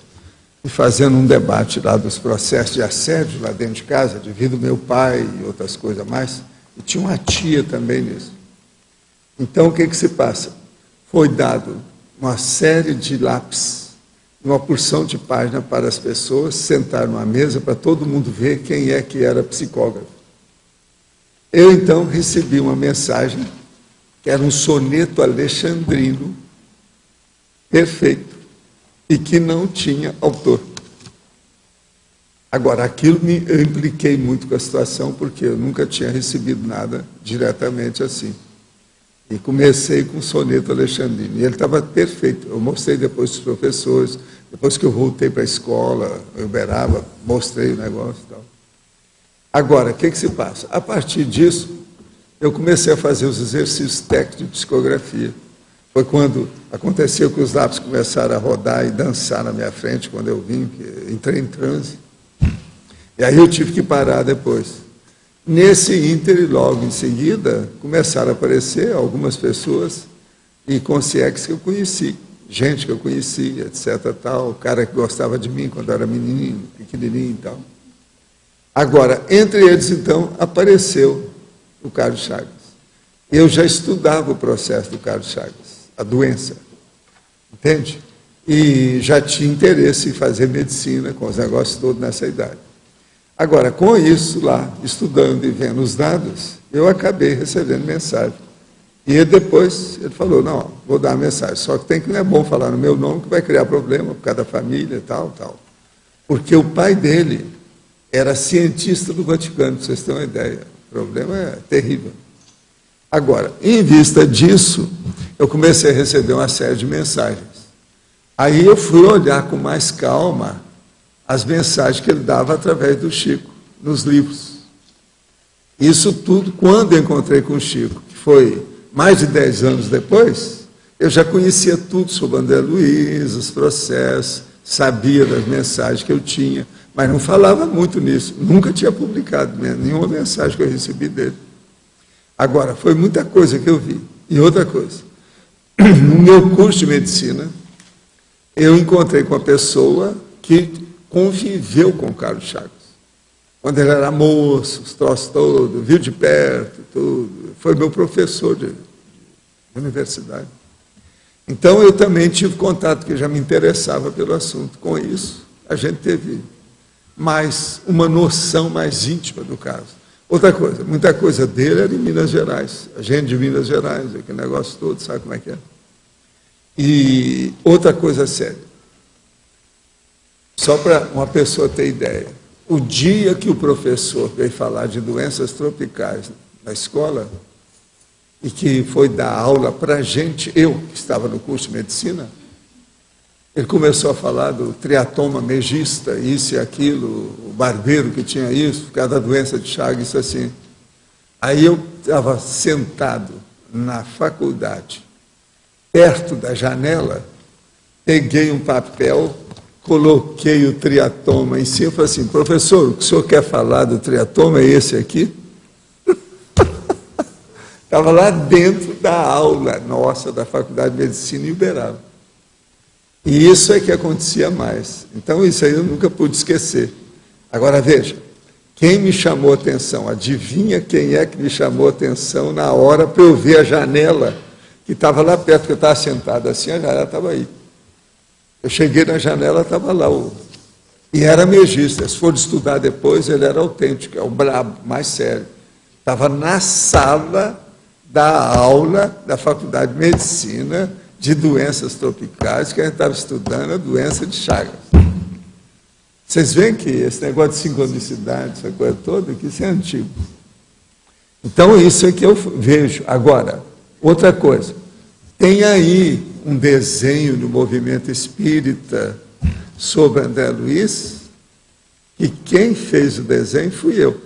e fazendo um debate lá dos processos de assédio lá dentro de casa, devido ao meu pai e outras coisas mais, e tinha uma tia também nisso. Então, o que se passa? Foi dado uma série de lápis, uma porção de página para as pessoas sentar numa mesa para todo mundo ver quem é que era psicógrafo. Eu, então, recebi uma mensagem, que era um soneto alexandrino, perfeito, e que não tinha autor. Agora, aquilo eu impliquei muito com a situação, porque eu nunca tinha recebido nada diretamente assim. E comecei com o soneto alexandrino. E ele estava perfeito. Eu mostrei depois para os professores, depois que eu voltei para a escola, eu Uberaba, mostrei o negócio e tal. Agora, o que se passa? A partir disso, eu comecei a fazer os exercícios técnicos de psicografia. Foi quando aconteceu que os lápis começaram a rodar e dançar na minha frente, quando eu vim, entrei em transe. E aí eu tive que parar depois. Nesse ínter, logo em seguida, começaram a aparecer algumas pessoas e concierges que eu conheci, gente que eu conheci, etc. Tal, o cara que gostava de mim quando eu era menininho, pequenininho e tal. Agora, entre eles, então, apareceu o Carlos Chagas. Eu já estudava o processo do Carlos Chagas, a doença, entende? E já tinha interesse em fazer medicina com os negócios todos nessa idade. Agora, com isso lá, estudando e vendo os dados, eu acabei recebendo mensagem. E depois ele falou, não, vou dar uma mensagem, só que não é bom falar no meu nome, que vai criar problema por causa da família e tal, tal. Porque o pai dele era cientista do Vaticano, para vocês terem uma ideia. O problema é terrível. Agora, em vista disso, eu comecei a receber uma série de mensagens. Aí eu fui olhar com mais calma as mensagens que ele dava através do Chico, nos livros. Isso tudo, quando eu encontrei com o Chico, que foi mais de 10 anos depois, eu já conhecia tudo sobre André Luiz, os processos, sabia das mensagens que eu tinha, mas não falava muito nisso. Nunca tinha publicado nenhuma mensagem que eu recebi dele. Agora, foi muita coisa que eu vi. E outra coisa, no meu curso de medicina, eu encontrei com uma pessoa que conviveu com o Carlos Chagas. quando ele era moço, os troços todos, viu de perto, tudo. Foi meu professor de universidade. Então, eu também tive contato, que já me interessava pelo assunto. Com isso, a gente teve mais uma noção mais íntima do caso. Outra coisa, muita coisa dele era em Minas Gerais, a gente de Minas Gerais, aquele negócio todo, sabe como é que é? E outra coisa séria, só para uma pessoa ter ideia, o dia que o professor veio falar de doenças tropicais na escola, e que foi dar aula para a gente, eu que estava no curso de medicina, ele começou a falar do triatoma megista, isso e aquilo, o barbeiro que tinha isso, por causa da doença de Chagas, isso assim. Aí eu estava sentado na faculdade, perto da janela, peguei um papel, coloquei o triatoma em cima e falei assim, professor, o que o senhor quer falar do triatoma é esse aqui? Estava lá dentro da aula nossa da Faculdade de Medicina em Uberaba. E isso é que acontecia mais. Então, isso aí eu nunca pude esquecer. Agora, veja, quem me chamou a atenção? Adivinha quem é que me chamou a atenção na hora para eu ver a janela, que estava lá perto, porque eu estava sentado assim, a janela estava aí. Eu cheguei na janela, estava lá. E era megista. Se for estudar depois, ele era autêntico, é o brabo, mais sério. Estava na sala da aula da Faculdade de Medicina, de doenças tropicais, que a gente estava estudando a doença de Chagas. Vocês veem que esse negócio de sincronicidade, essa coisa toda, que isso é antigo. Então, isso é que eu vejo. Agora, outra coisa, tem aí um desenho do movimento espírita sobre André Luiz, e quem fez o desenho fui eu.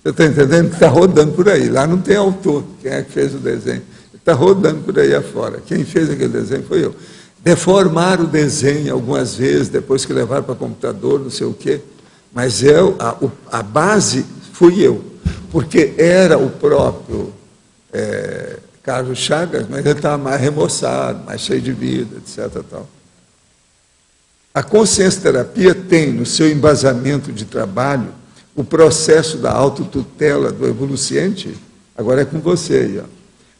Você está entendendo? Está rodando por aí. Lá não tem autor. Quem é que fez o desenho? Está rodando por aí afora. Quem fez aquele desenho foi eu. Deformaram o desenho algumas vezes, depois que levaram para computador, não sei o quê. Mas a base fui eu. Porque era o próprio Carlos Chagas, mas ele estava mais remoçado, mais cheio de vida, etc. Tal. A consciência-terapia tem, no seu embasamento de trabalho, o processo da autotutela do evoluciente. Agora é com você aí, ó.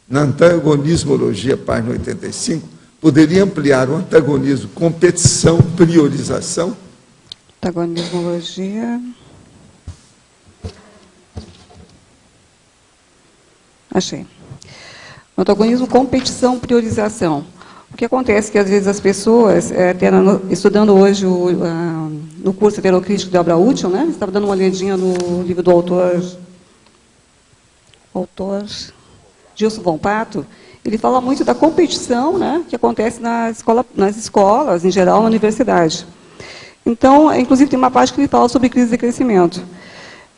Na antagonismologia, página 85, poderia ampliar o antagonismo, competição, priorização? Antagonismologia. Achei. Antagonismo, competição, priorização. O que acontece é que, às vezes, as pessoas, estudando hoje no curso Heterocrítico de Obra Útil, né? Estava dando uma olhadinha no livro do autor Gilson Volpato, ele fala muito da competição, né, que acontece nas escolas, em geral, na universidade. Então, inclusive, tem uma parte que ele fala sobre crise de crescimento.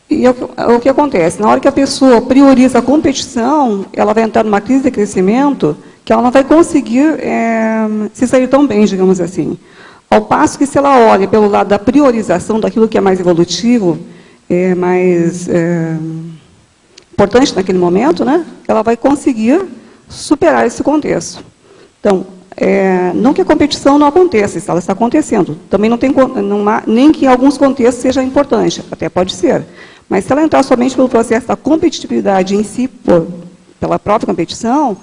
E o que acontece? Na hora que a pessoa prioriza a competição, ela vai entrar numa crise de crescimento que ela não vai conseguir se sair tão bem, digamos assim. Ao passo que, se ela olha pelo lado da priorização daquilo que é mais evolutivo, mais importante naquele momento, né, ela vai conseguir superar esse contexto. Então, não que a competição não aconteça, ela está acontecendo. Também nem que em alguns contextos seja importante, até pode ser. Mas se ela entrar somente pelo processo da competitividade em si, pela própria competição,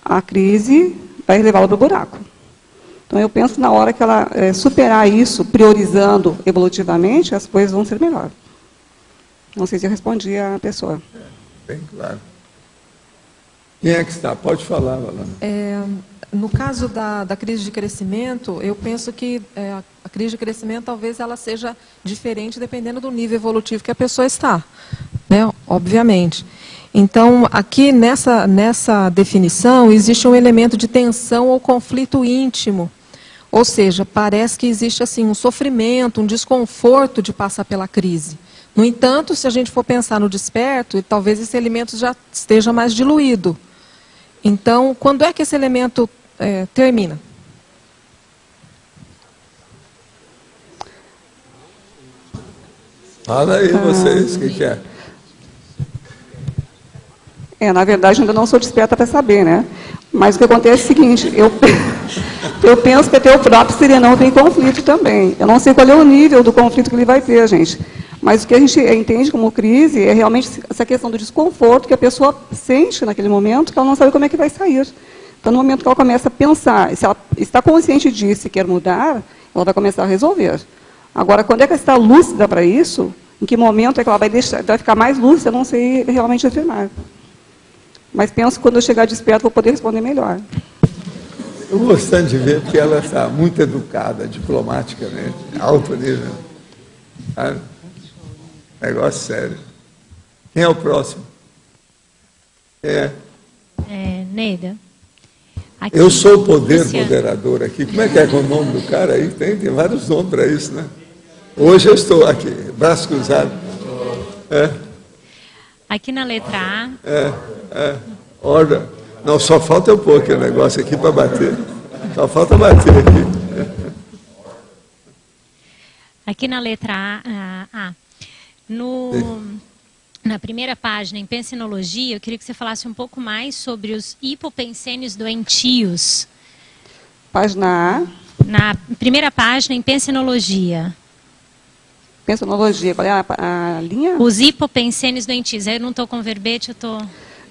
a crise vai levá-la para o buraco. Então, eu penso que na hora que ela superar isso, priorizando evolutivamente, as coisas vão ser melhor. Não sei se eu respondi a pessoa. Bem claro. Quem é que está? Pode falar, Valana. No caso da crise de crescimento, eu penso que a crise de crescimento talvez ela seja diferente dependendo do nível evolutivo que a pessoa está, né? Obviamente. Então, aqui nessa definição, existe um elemento de tensão ou conflito íntimo. Ou seja, parece que existe assim, um sofrimento, um desconforto de passar pela crise. No entanto, se a gente for pensar no desperto, talvez esse elemento já esteja mais diluído. Então, quando é que esse elemento termina? Fala aí vocês, o que é? Na verdade, ainda não sou desperta para saber, né? Mas o que acontece é o seguinte, eu penso que até o próprio serenão tem conflito também. Eu não sei qual é o nível do conflito que ele vai ter, gente. Mas o que a gente entende como crise é realmente essa questão do desconforto que a pessoa sente naquele momento, que ela não sabe como é que vai sair. Então, no momento que ela começa a pensar, se ela está consciente disso e quer mudar, ela vai começar a resolver. Agora, quando é que ela está lúcida para isso, em que momento é que ela vai ficar mais lúcida, eu não sei realmente afirmar. Mas penso que quando eu chegar desperto, vou poder responder melhor. Eu gostando de ver, porque ela está muito educada, diplomaticamente, alto nível. Sabe? Negócio sério. Quem é o próximo? Quem é? Neida. Aqui, Eu sou o poder moderador aqui. Como é que é com o nome do cara aí? Tem vários nomes para isso, né? Hoje eu estou aqui, braço cruzado. Aqui na letra A. Ordem. Não, só falta eu pôr aquele negócio aqui para bater. Só falta bater aqui. Aqui na letra A. Na primeira página, em pensenologia, eu queria que você falasse um pouco mais sobre os hipopensênios doentios. Página A. Na primeira página, em pensenologia. Pensenologia, qual é a linha? Os hipopensênios doentios. Eu não estou com verbete, eu estou...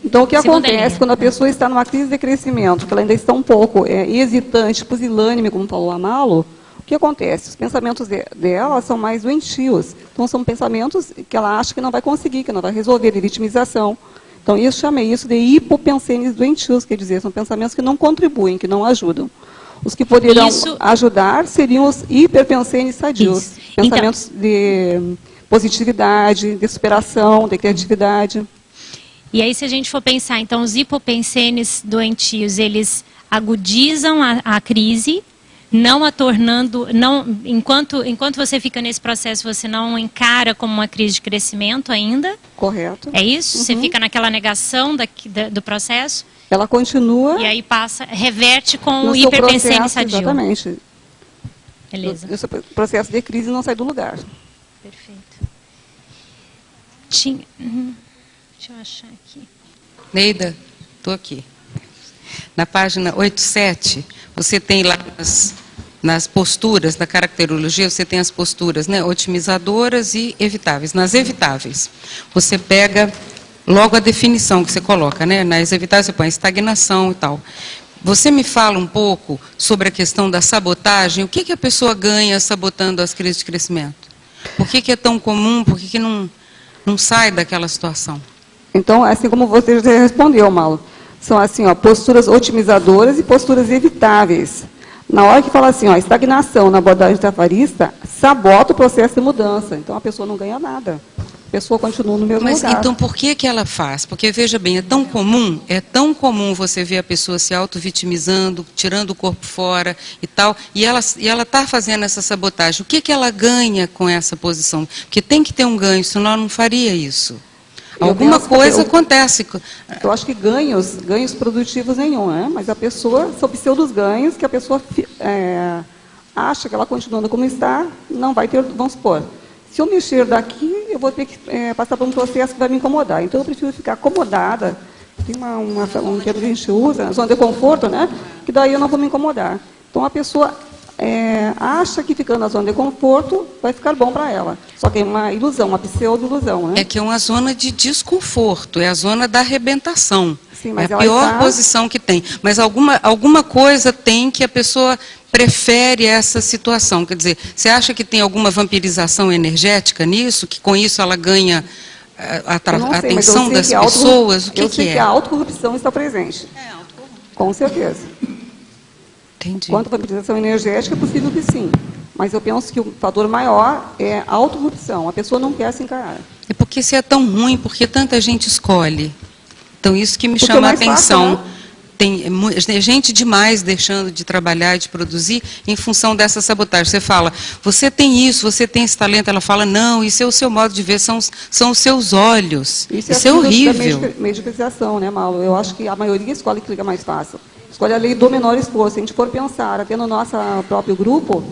Então, o que acontece quando a pessoa está numa crise de crescimento, que ela ainda está um pouco hesitante, pusilânime, como falou a Malo, o que acontece? Os pensamentos dela são mais doentios. Então, são pensamentos que ela acha que não vai conseguir, que não vai resolver, de vitimização. Então, eu chamei isso de hipopensênios doentios, quer dizer, são pensamentos que não contribuem, que não ajudam. Os que poderiam ajudar seriam os hiperpensênios sadios. Pensamentos de positividade, de superação, de criatividade. E aí, se a gente for pensar, então, os hipopensênios doentios, eles agudizam a crise, não a tornando, enquanto você fica nesse processo, você não encara como uma crise de crescimento ainda? Correto. É isso? Você fica naquela negação do processo? Ela continua. E aí reverte com o hiperpensênio sadio. Exatamente. Beleza. Esse processo de crise não sai do lugar. Perfeito. Deixa eu achar aqui. Neida, estou aqui. Na página 87, você tem lá nas posturas da caracterologia, você tem as posturas, né, otimizadoras e evitáveis. Nas evitáveis, você pega logo a definição que você coloca, né? Nas evitáveis você põe estagnação e tal. Você me fala um pouco sobre a questão da sabotagem. O que a pessoa ganha sabotando as crises de crescimento? Por que é tão comum? Por que não sai daquela situação? Então, assim como você já respondeu, Malo, são assim, posturas otimizadoras e posturas evitáveis. Na hora que fala assim, estagnação na abordagem trafarista, sabota o processo de mudança. Então, a pessoa não ganha nada. A pessoa continua no mesmo lugar. Mas então, por que ela faz? Porque, veja bem, é tão comum você ver a pessoa se auto-vitimizando, tirando o corpo fora e tal, e ela está fazendo essa sabotagem. O que ela ganha com essa posição? Porque tem que ter um ganho, senão ela não faria isso. Alguma coisa acontece. Eu acho que ganhos produtivos nenhum, né? Mas a pessoa, são pseudos ganhos que a pessoa acha que ela continuando como está, não vai ter, vamos supor, se eu mexer daqui, eu vou ter que passar por um processo que vai me incomodar. Então, eu prefiro ficar acomodada. Tem um termo que a gente usa, zona de conforto, né? Que daí eu não vou me incomodar. Então, a pessoa acha que ficando na zona de conforto vai ficar bom para ela. Só que é uma ilusão, uma pseudo-ilusão, né? É que é uma zona de desconforto, é a zona da arrebentação. Sim, mas é a pior posição que tem. Mas alguma coisa tem que a pessoa prefere essa situação. Quer dizer, você acha que tem alguma vampirização energética nisso? Que com isso ela ganha a atenção das pessoas? O que é? Eu sei que a autocorrupção está presente. Com certeza. Entendi. Quanto à vampirização energética, é possível que sim. Mas eu penso que o fator maior é a autocorrupção. A pessoa não quer se encarar. É porque se é tão ruim, porque tanta gente escolhe. Então, isso que me chama a atenção. Tem gente demais deixando de trabalhar e de produzir em função dessa sabotagem. Você fala, você tem isso, você tem esse talento. Ela fala, não, isso é o seu modo de ver, são os seus olhos. Isso é horrível. Da mediatização, né, Malo? Eu acho que a maioria escolhe que fica mais fácil. Escolhe a lei do menor esforço. Se a gente for pensar, até no nosso próprio grupo,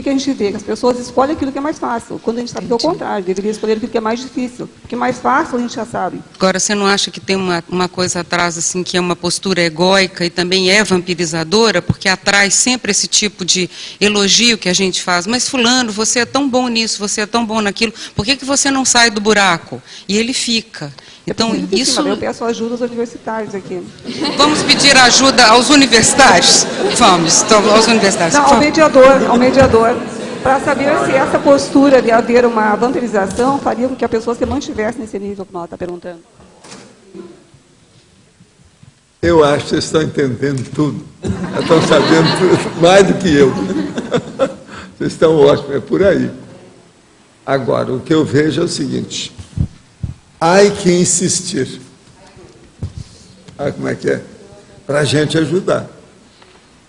que a gente vê? Que as pessoas escolhem aquilo que é mais fácil, quando a gente sabe que é o contrário, deveria escolher aquilo que é mais difícil. Porque mais fácil a gente já sabe. Agora, você não acha que tem uma coisa atrás, assim, que é uma postura egóica e também é vampirizadora, porque atrai sempre esse tipo de elogio que a gente faz? Mas fulano, você é tão bom nisso, você é tão bom naquilo, por que você não sai do buraco? E ele fica. Então, isso... Eu peço ajuda aos universitários aqui. Vamos pedir ajuda aos universitários? Vamos, então, aos universitários. Não, ao mediador, para saber se essa postura de haver uma vampirização faria com que a pessoa se mantivesse nesse nível, como ela está perguntando. Eu acho que vocês estão entendendo tudo. Estão sabendo tudo, mais do que eu. Vocês estão ótimos, é por aí. Agora, o que eu vejo é o seguinte: há que insistir. Olha como é que é? Para a gente ajudar.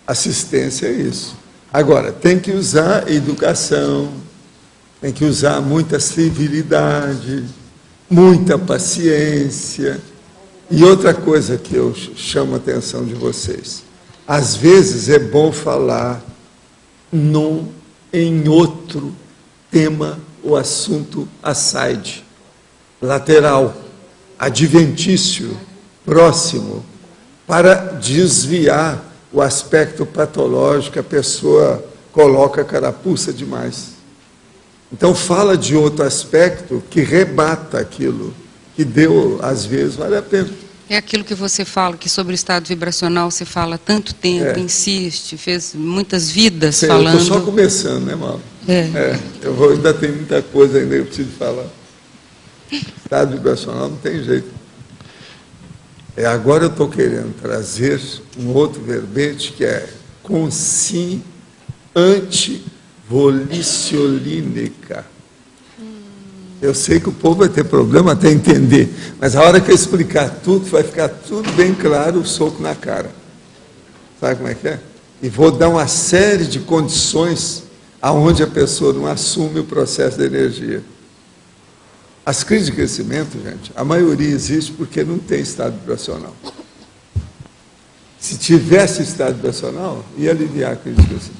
Assistência é isso. Agora, tem que usar educação, tem que usar muita civilidade, muita paciência. E outra coisa que eu chamo a atenção de vocês: às vezes é bom falar em outro tema ou assunto aside, lateral, adventício, próximo, para desviar o aspecto patológico que a pessoa coloca a carapuça demais. Então fala de outro aspecto que rebata aquilo que deu, às vezes, vale a pena. É aquilo que você fala, que sobre o estado vibracional você fala há tanto tempo, insiste, fez muitas vidas falando. Eu estou só começando, né, Mauro? Ainda tem muita coisa ainda que eu preciso falar. Estado vibracional não tem jeito. Agora eu estou querendo trazer um outro verbete que é consciente volicionínica. Eu sei que o povo vai ter problema até entender, mas a hora que eu explicar tudo, vai ficar tudo bem claro, o soco na cara. Sabe como é que é? E vou dar uma série de condições aonde a pessoa não assume o processo da energia. As crises de crescimento, gente, a maioria existe porque não tem estado vibracional. Se tivesse estado vibracional, ia aliviar a crise de crescimento.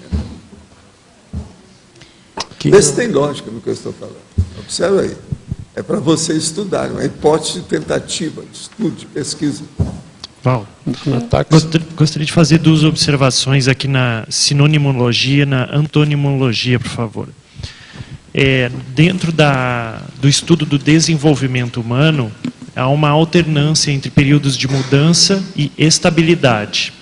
Vê se tem lógica no que eu estou falando. Observa aí. É para vocês estudarem, uma hipótese de tentativa, de estudo, de pesquisa. Val, gostaria de fazer duas observações aqui na sinonimologia e na antonimologia, por favor. Dentro do estudo do desenvolvimento humano, há uma alternância entre períodos de mudança e estabilidade.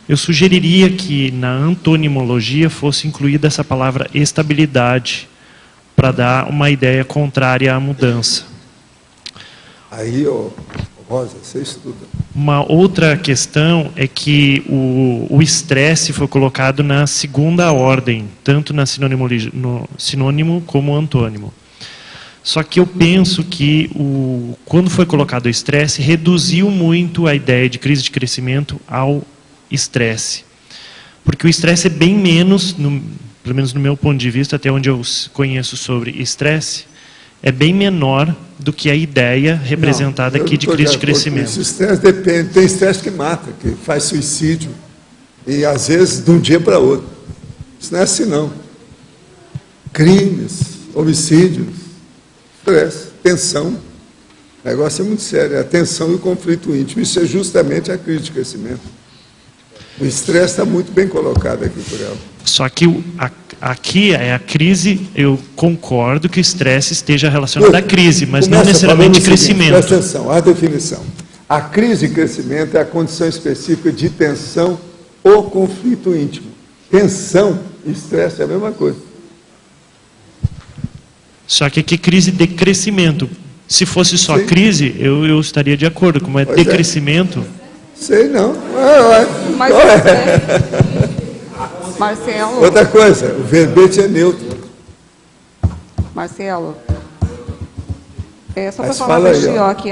Eu sugeriria que na antonimologia fosse incluída essa palavra estabilidade, para dar uma ideia contrária à mudança. Aí, Rosa, você estuda. Uma outra questão é que o estresse foi colocado na segunda ordem, tanto na no sinônimo como antônimo. Só que eu penso que quando foi colocado o estresse, reduziu muito a ideia de crise de crescimento ao estresse. Porque o estresse é bem menos, pelo menos no meu ponto de vista, até onde eu conheço sobre estresse, é bem menor do que a ideia representada aqui de crise de crescimento. Esse estresse depende, tem estresse que mata, que faz suicídio, e às vezes de um dia para outro. Isso não é assim não. Crimes, homicídios, estresse, tensão, o negócio é muito sério, é a tensão e o conflito íntimo, isso é justamente a crise de crescimento. O estresse está muito bem colocado aqui por ela. Só que aqui é a crise, eu concordo que o estresse esteja relacionado à crise, mas não necessariamente crescimento. Presta atenção, a definição. A crise de crescimento é a condição específica de tensão ou conflito íntimo. Tensão e estresse é a mesma coisa. Só que aqui crise de crescimento. Se fosse só crise, eu estaria de acordo. Como é decrescimento... Sei não. Mas, Marcelo... Outra coisa, o verbete é neutro. Marcelo, só para falar para ti, que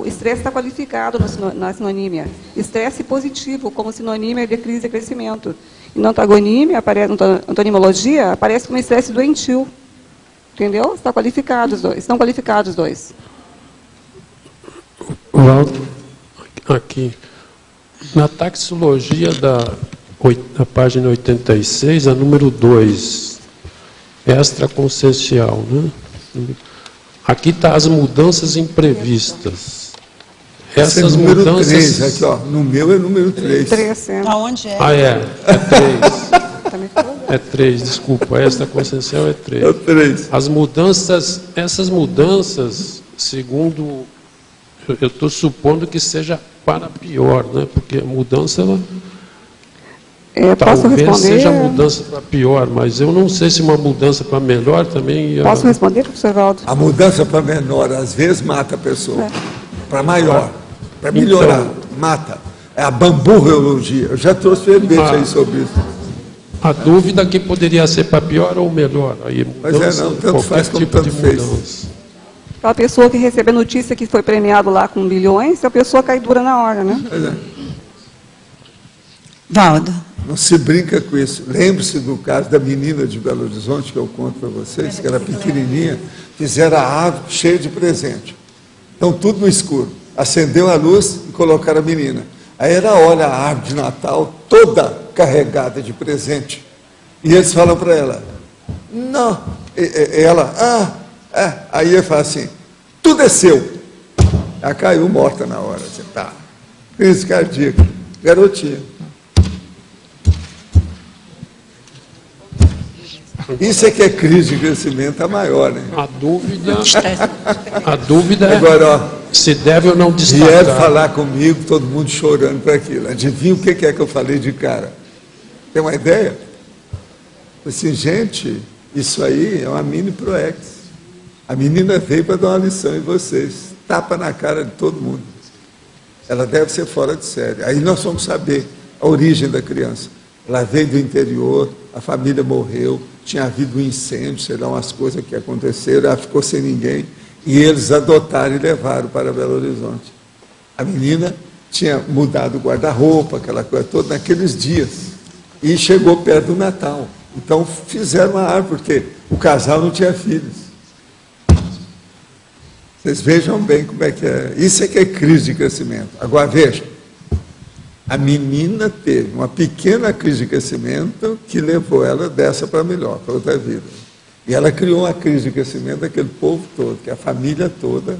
o estresse está qualificado na sinonímia. Estresse positivo, como sinonímia de crise e crescimento. E na antagonímia, antonimologia, aparece como estresse doentio. Entendeu? Estão qualificados os dois. Aqui, na taxologia na página 86, a número 2, extraconsciencial, né? Aqui está as mudanças imprevistas. Essas número mudanças... 3, aqui, ó, no meu é número 3. 3, Aonde é? Ah, é 3. É 3, desculpa, extraconsciencial é 3. É 3. As mudanças, essas mudanças, segundo, eu estou supondo que seja para pior, né? Porque a mudança, ela, posso talvez responder? seja mudança para pior, mas eu não sei se uma mudança para melhor também ia... Posso responder, professor Valdo? A mudança para menor, às vezes, mata a pessoa. Para maior, para melhorar, mata. É a bamburreologia. Eu já trouxe verbete aí sobre isso. A dúvida é que poderia ser para pior ou melhor. Aí, mudança, mas não, tanto faz como tipo tanto de fez. mudança. Aquela pessoa que recebe a notícia que foi premiado lá com bilhões, a pessoa cai dura na hora, né? Pois é. Valdo. Não se brinca com isso. Lembre-se do caso da menina de Belo Horizonte, que eu conto para vocês, que era pequenininha, fizeram a árvore cheia de presente. Então, tudo no escuro. Acendeu a luz e colocaram a menina. Aí ela olha a árvore de Natal toda carregada de presente. E eles falam para ela, não. Ela, Aí ele fala assim, tudo é seu. Ela caiu morta na hora. Assim, tá. Crise cardíaca. Garotinha. Isso é que é crise de crescimento, a maior, né? A dúvida é agora, ó, se deve ou não destacar. Vieram falar comigo, todo mundo chorando para aquilo. Adivinha o que é que eu falei de cara? Tem uma ideia? Assim, gente, isso aí é uma mini proex. A menina veio para dar uma lição em vocês. Tapa na cara de todo mundo. Ela deve ser fora de série. Aí nós vamos saber a origem da criança. Ela veio do interior, a família morreu, tinha havido um incêndio, sei lá, umas coisas que aconteceram, ela ficou sem ninguém, e eles adotaram e levaram para Belo Horizonte. A menina tinha mudado o guarda-roupa, aquela coisa toda, naqueles dias, e chegou perto do Natal. Então fizeram uma árvore, porque o casal não tinha filhos. Vocês vejam bem como é que é. Isso é que é crise de crescimento. Agora vejam. A menina teve uma pequena crise de crescimento que levou ela dessa para melhor, para outra vida. E ela criou uma crise de crescimento daquele povo todo, que a família toda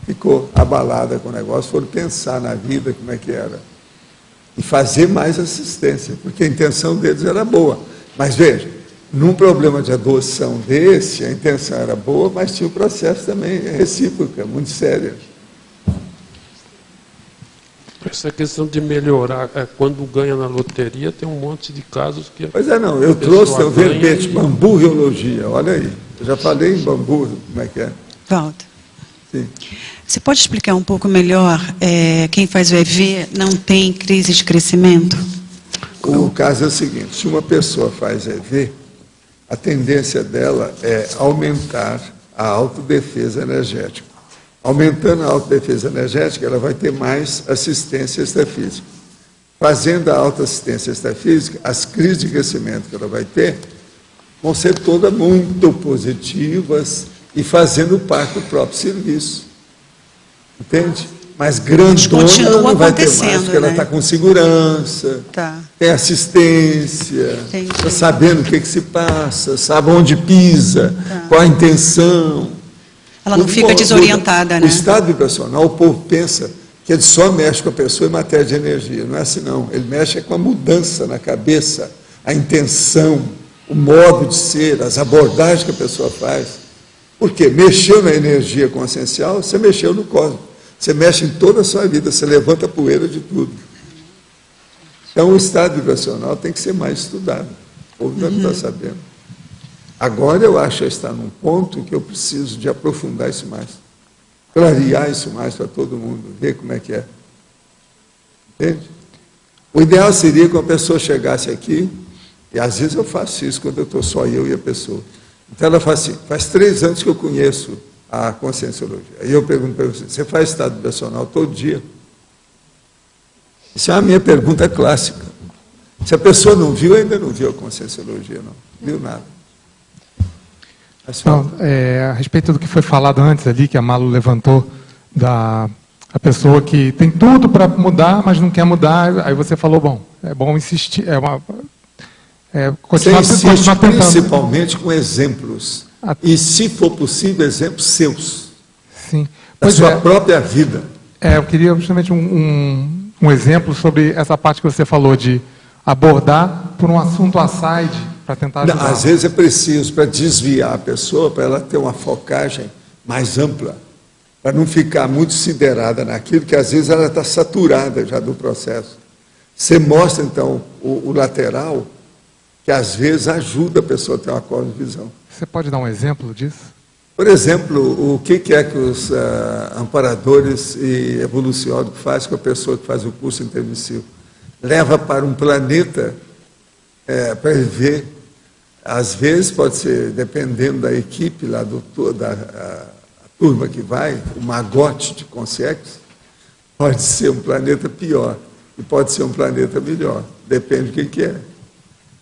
ficou abalada com o negócio, foram pensar na vida, como é que era. E fazer mais assistência, porque a intenção deles era boa. Mas veja, num problema de adoção desse, a intenção era boa, mas tinha um processo também recíproco, muito sério. Essa questão de melhorar, quando ganha na loteria, tem um monte de casos que... Pois é, não, eu trouxe o verbete, bamburreologia, olha aí. Eu já falei em bambu, como é que é? Valdo. Sim. Você pode explicar um pouco melhor, quem faz o EV não tem crise de crescimento? O caso é o seguinte, se uma pessoa faz EV, a tendência dela é aumentar a autodefesa energética. Aumentando a autodefesa energética, ela vai ter mais assistência extrafísica. Fazendo a autoassistência extrafísica, as crises de crescimento que ela vai ter vão ser todas muito positivas e fazendo parte do próprio serviço. Entende? Mas grandona ela não vai ter mais, porque ela está com segurança, tem assistência, está sabendo o que se passa, sabe onde pisa, qual a intenção. Ela não fica desorientada, né? O estado vibracional, o povo pensa que ele só mexe com a pessoa em matéria de energia. Não é assim, não. Ele mexe com a mudança na cabeça, a intenção, o modo de ser, as abordagens que a pessoa faz. Por quê? Mexeu na energia consciencial, você mexeu no cosmos. Você mexe em toda a sua vida, você levanta a poeira de tudo. Então, o estado vibracional tem que ser mais estudado. O povo não está sabendo. Agora eu acho que está num ponto que eu preciso de aprofundar isso mais. Clarear isso mais para todo mundo, ver como é que é. Entende? O ideal seria que uma pessoa chegasse aqui, e às vezes eu faço isso quando eu estou só eu e a pessoa. Então ela fala assim, faz 3 anos que eu conheço a conscienciologia. Aí eu pergunto para você faz estado vibracional todo dia? Isso é a minha pergunta clássica. Se a pessoa não viu, ainda não viu a conscienciologia, não. Viu nada. Não, a respeito do que foi falado antes ali, que a Malu levantou, da A pessoa que tem tudo para mudar, mas não quer mudar, aí você falou, bom, é bom insistir, continuar insiste tentando. Principalmente com exemplos. E, se for possível, exemplos seus. Sim. Da sua própria vida. Eu queria justamente um exemplo sobre essa parte que você falou de abordar por um assunto aside para tentar ajudar. Às vezes é preciso para desviar a pessoa, para ela ter uma focagem mais ampla, para não ficar muito siderada naquilo, que às vezes ela está saturada já do processo. Você mostra, então, o lateral, que às vezes ajuda a pessoa a ter uma cosmovisão. Você pode dar um exemplo disso? Por exemplo, o que é que os amparadores e evoluciólogos fazem com a pessoa que faz o curso intermissivo? Leva para um planeta para ele ver. Às vezes pode ser, dependendo da equipe, lá da turma que vai, o magote de consciência, pode ser um planeta pior e pode ser um planeta melhor. Depende do que é.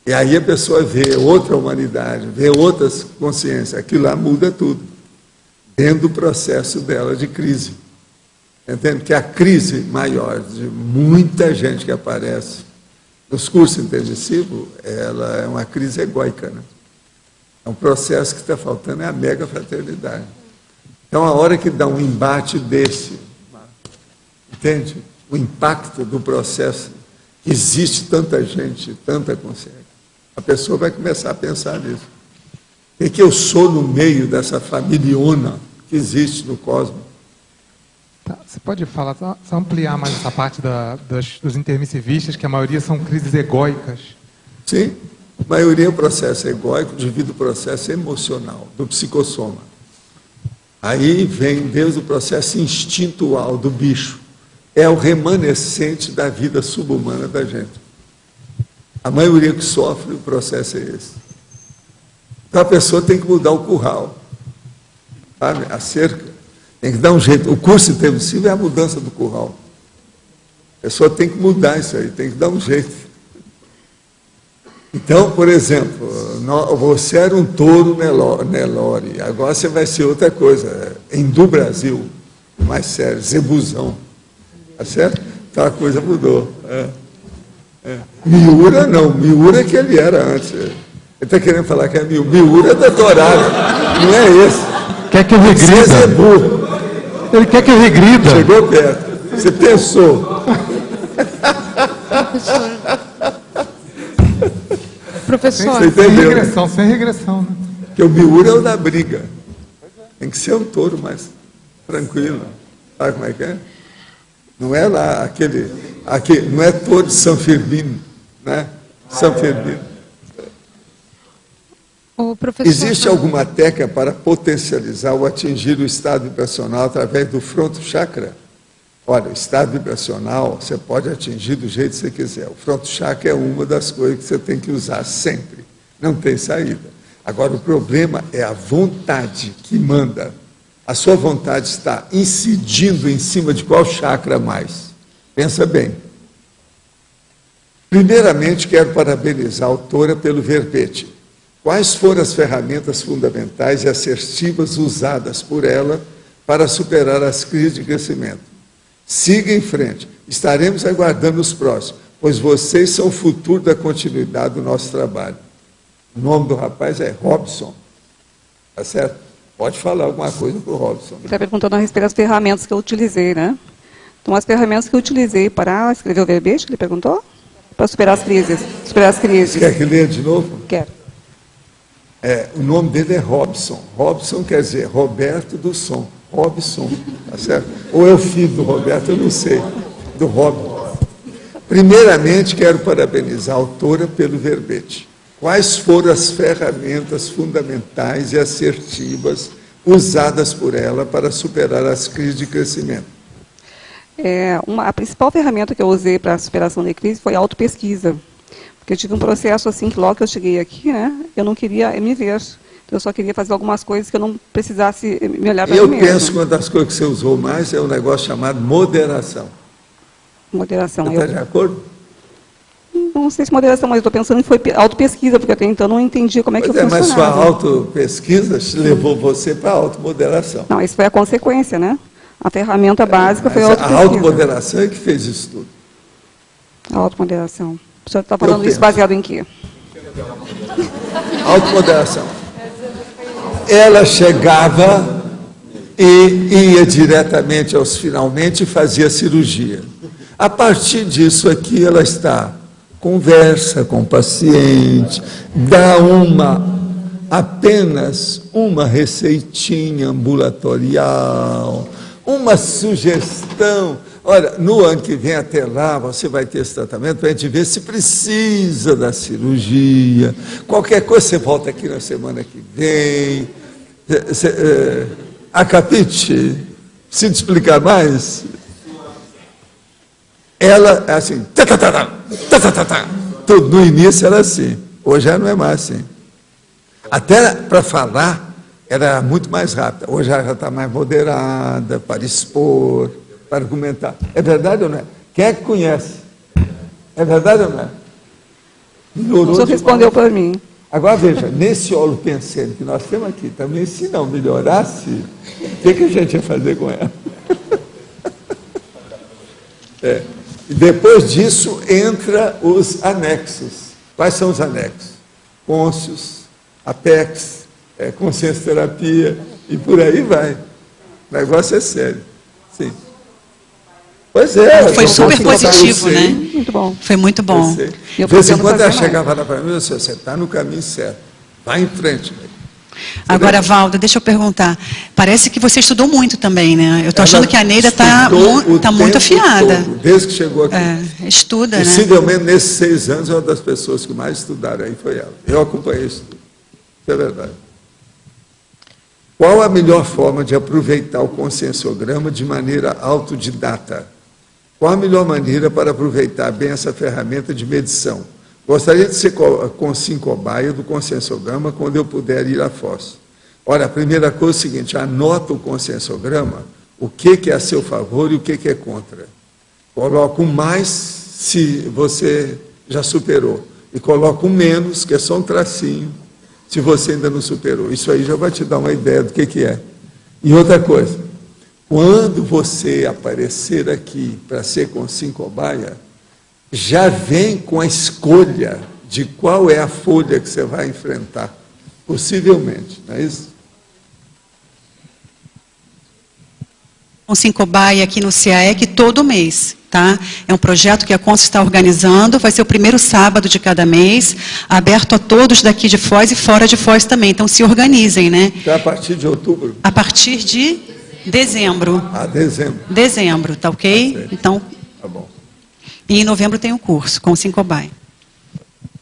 E aí a pessoa vê outra humanidade, vê outras consciências. Aquilo lá muda tudo, dentro do processo dela de crise. Entende? Que a crise maior de muita gente que aparece nos cursos intensivos, ela é uma crise egóica, né? É um processo que está faltando, é a mega fraternidade. Então, a hora que dá um embate desse, entende? O impacto do processo, que existe tanta gente, tanta consciência, a pessoa vai começar a pensar nisso. O que eu sou no meio dessa familiona que existe no cosmos? Tá, você pode falar, só ampliar mais essa parte dos intermissivistas, que a maioria são crises egóicas? Sim, a maioria é o processo egóico devido ao processo emocional, do psicossoma. Aí vem desde o processo instintual do bicho. É o remanescente da vida subhumana da gente. A maioria que sofre, o processo é esse. Então a pessoa tem que mudar o curral, sabe? A cerca. Tem que dar um jeito. O curso intermissivo é a mudança do curral. A pessoa tem que mudar isso aí, tem que dar um jeito. Então, por exemplo, você era um touro Nelore, agora você vai ser outra coisa. Hindu Brasil, mais sério, Zebuzão. Tá certo? Então a coisa mudou. Miura não, Miura é que ele era antes. Ele está querendo falar que é Miura é doutorado, não é esse. Quer que eu regrida? Você é burro. Ele quer que eu regrida. Chegou perto. Você pensou. Professor. Você entendeu? Sem regressão. Né? Porque o Miura é o da briga. Tem que ser um touro mais tranquilo. Sabe como é que é? Não é lá aquele não é touro de São Firmino, né? São Firmino. Existe alguma técnica para potencializar ou atingir o estado vibracional através do fronto chakra? Olha, o estado vibracional você pode atingir do jeito que você quiser. O fronto chakra é uma das coisas que você tem que usar sempre. Não tem saída. Agora, o problema é a vontade que manda. A sua vontade está incidindo em cima de qual chakra mais? Pensa bem. Primeiramente, quero parabenizar a autora pelo verbete. Quais foram as ferramentas fundamentais e assertivas usadas por ela para superar as crises de crescimento? Siga em frente. Estaremos aguardando os próximos, pois vocês são o futuro da continuidade do nosso trabalho. O nome do rapaz é Robson. Tá certo? Pode falar alguma coisa para o Robson. Ele está perguntando a respeito das ferramentas que eu utilizei, né? Então, as ferramentas que eu utilizei para escrever o verbete, ele perguntou? Para superar as crises. Você quer que leia de novo? Quero. O nome dele é Robson. Robson quer dizer Roberto do Som. Robson, tá certo? Ou é o filho do Roberto, eu não sei. Do Rob. Primeiramente, quero parabenizar a autora pelo verbete. Quais foram as ferramentas fundamentais e assertivas usadas por ela para superar as crises de crescimento? A principal ferramenta que eu usei para a superação da crise foi a autopesquisa. Porque eu tive um processo assim, que logo que eu cheguei aqui, né, eu não queria me ver. Eu só queria fazer algumas coisas que eu não precisasse me olhar para mim mesmo. Eu penso que uma das coisas que você usou mais é um negócio chamado moderação. Moderação. Você está de acordo? Não sei se moderação, mas eu estou pensando que foi autopesquisa, porque até então não entendi como é que eu funcionava. Mas sua autopesquisa levou você para a automoderação. Não, isso foi a consequência, né? A ferramenta básica foi a Mas autopesquisa. a automoderação é que fez isso tudo. A automoderação. O senhor está falando isso baseado em quê? Automoderação. Ela chegava e ia diretamente aos finalmente e fazia cirurgia. A partir disso aqui, ela está, conversa com o paciente, dá apenas uma receitinha ambulatorial, uma sugestão. Olha, no ano que vem até lá, você vai ter esse tratamento para a gente ver se precisa da cirurgia. Qualquer coisa, você volta aqui na semana que vem. Acapite, se te explicar mais, ela é assim, tudo no início era assim, hoje já não é mais assim. Até para falar, era muito mais rápida, hoje ela já está mais moderada, para expor, para argumentar. É verdade ou não é? Quem é que conhece? É verdade ou não é? O senhor respondeu para mim. Agora veja, nesse holopensene que nós temos aqui, também se não melhorasse, o que a gente ia fazer com ela? E depois disso entra os anexos. Quais são os anexos? Cônscios, Apex, consciência terapia e por aí vai. O negócio é sério. Sim. Pois é. Foi super positivo, né? Muito bom. Foi muito bom. De vez em quando ela chegava lá para mim, você está no caminho certo. Vai em frente. Agora, Valdo, deixa eu perguntar. Parece que você estudou muito também, né? Eu estou achando que a Neida está muito afiada. Todo, desde que chegou aqui. Estuda, né? Possivelmente nesses 6 anos, uma das pessoas que mais estudaram aí foi ela. Eu acompanhei isso tudo. Isso é verdade. Qual a melhor forma de aproveitar o conscienciograma de maneira autodidata? Qual a melhor maneira para aproveitar bem essa ferramenta de medição? Gostaria de ser cobaia do conscienciograma quando eu puder ir à Foz. Olha, a primeira coisa é o seguinte, anota o conscienciograma, o que é a seu favor e o que é contra. Coloca o mais se você já superou. E coloca o menos, que é só um tracinho, se você ainda não superou. Isso aí já vai te dar uma ideia do que é. E outra coisa, quando você aparecer aqui para ser cobaia, já vem com a escolha de qual é a folha que você vai enfrentar, possivelmente, não é isso? Cobaia aqui no CAEC todo mês, tá? É um projeto que a Conce está organizando, vai ser o primeiro sábado de cada mês, aberto a todos daqui de Foz e fora de Foz também, então se organizem, né? Então, a partir de outubro? A partir de dezembro. Dezembro. Dezembro, tá ok? Tá, então, tá bom. E em novembro tem o curso, com o cobaia.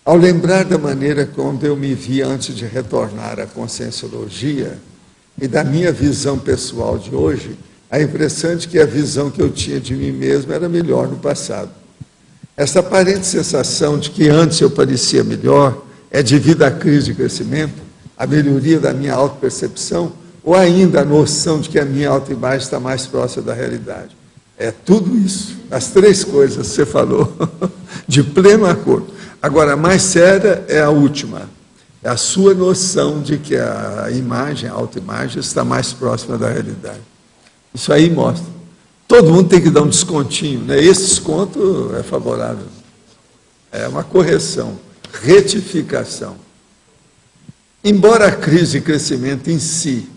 Ao lembrar da maneira como eu me vi antes de retornar à conscienciologia e da minha visão pessoal de hoje, a impressão de que a visão que eu tinha de mim mesmo era melhor no passado. Essa aparente sensação de que antes eu parecia melhor é devido à crise de crescimento, à melhoria da minha autopercepção ou ainda a noção de que a minha autoimagem está mais próxima da realidade. É tudo isso, as 3 coisas que você falou, de pleno acordo. Agora, a mais séria é a última, é a sua noção de que a imagem, a autoimagem, está mais próxima da realidade. Isso aí mostra. Todo mundo tem que dar um descontinho, né? Esse desconto é favorável. É uma correção, retificação. Embora a crise de crescimento em si,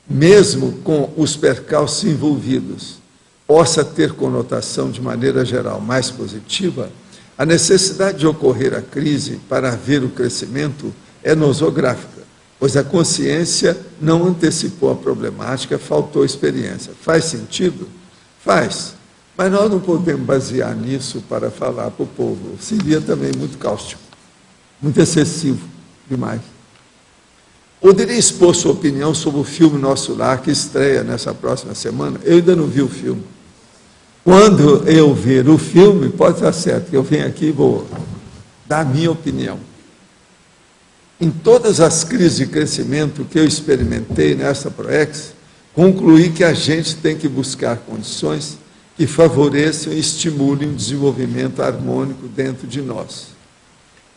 mesmo com os percalços envolvidos, possa ter conotação de maneira geral mais positiva, a necessidade de ocorrer a crise para haver o crescimento é nosográfica, pois a consciência não antecipou a problemática, faltou experiência. Faz sentido? Faz. Mas nós não podemos basear nisso para falar para o povo. Seria também muito cáustico, muito excessivo demais. Poderia expor sua opinião sobre o filme Nosso Lar, que estreia nessa próxima semana? Eu ainda não vi o filme. Quando eu ver o filme, pode estar certo que eu venho aqui e vou dar a minha opinião. Em todas as crises de crescimento que eu experimentei nessa ProEx, concluí que a gente tem que buscar condições que favoreçam e estimulem o desenvolvimento harmônico dentro de nós.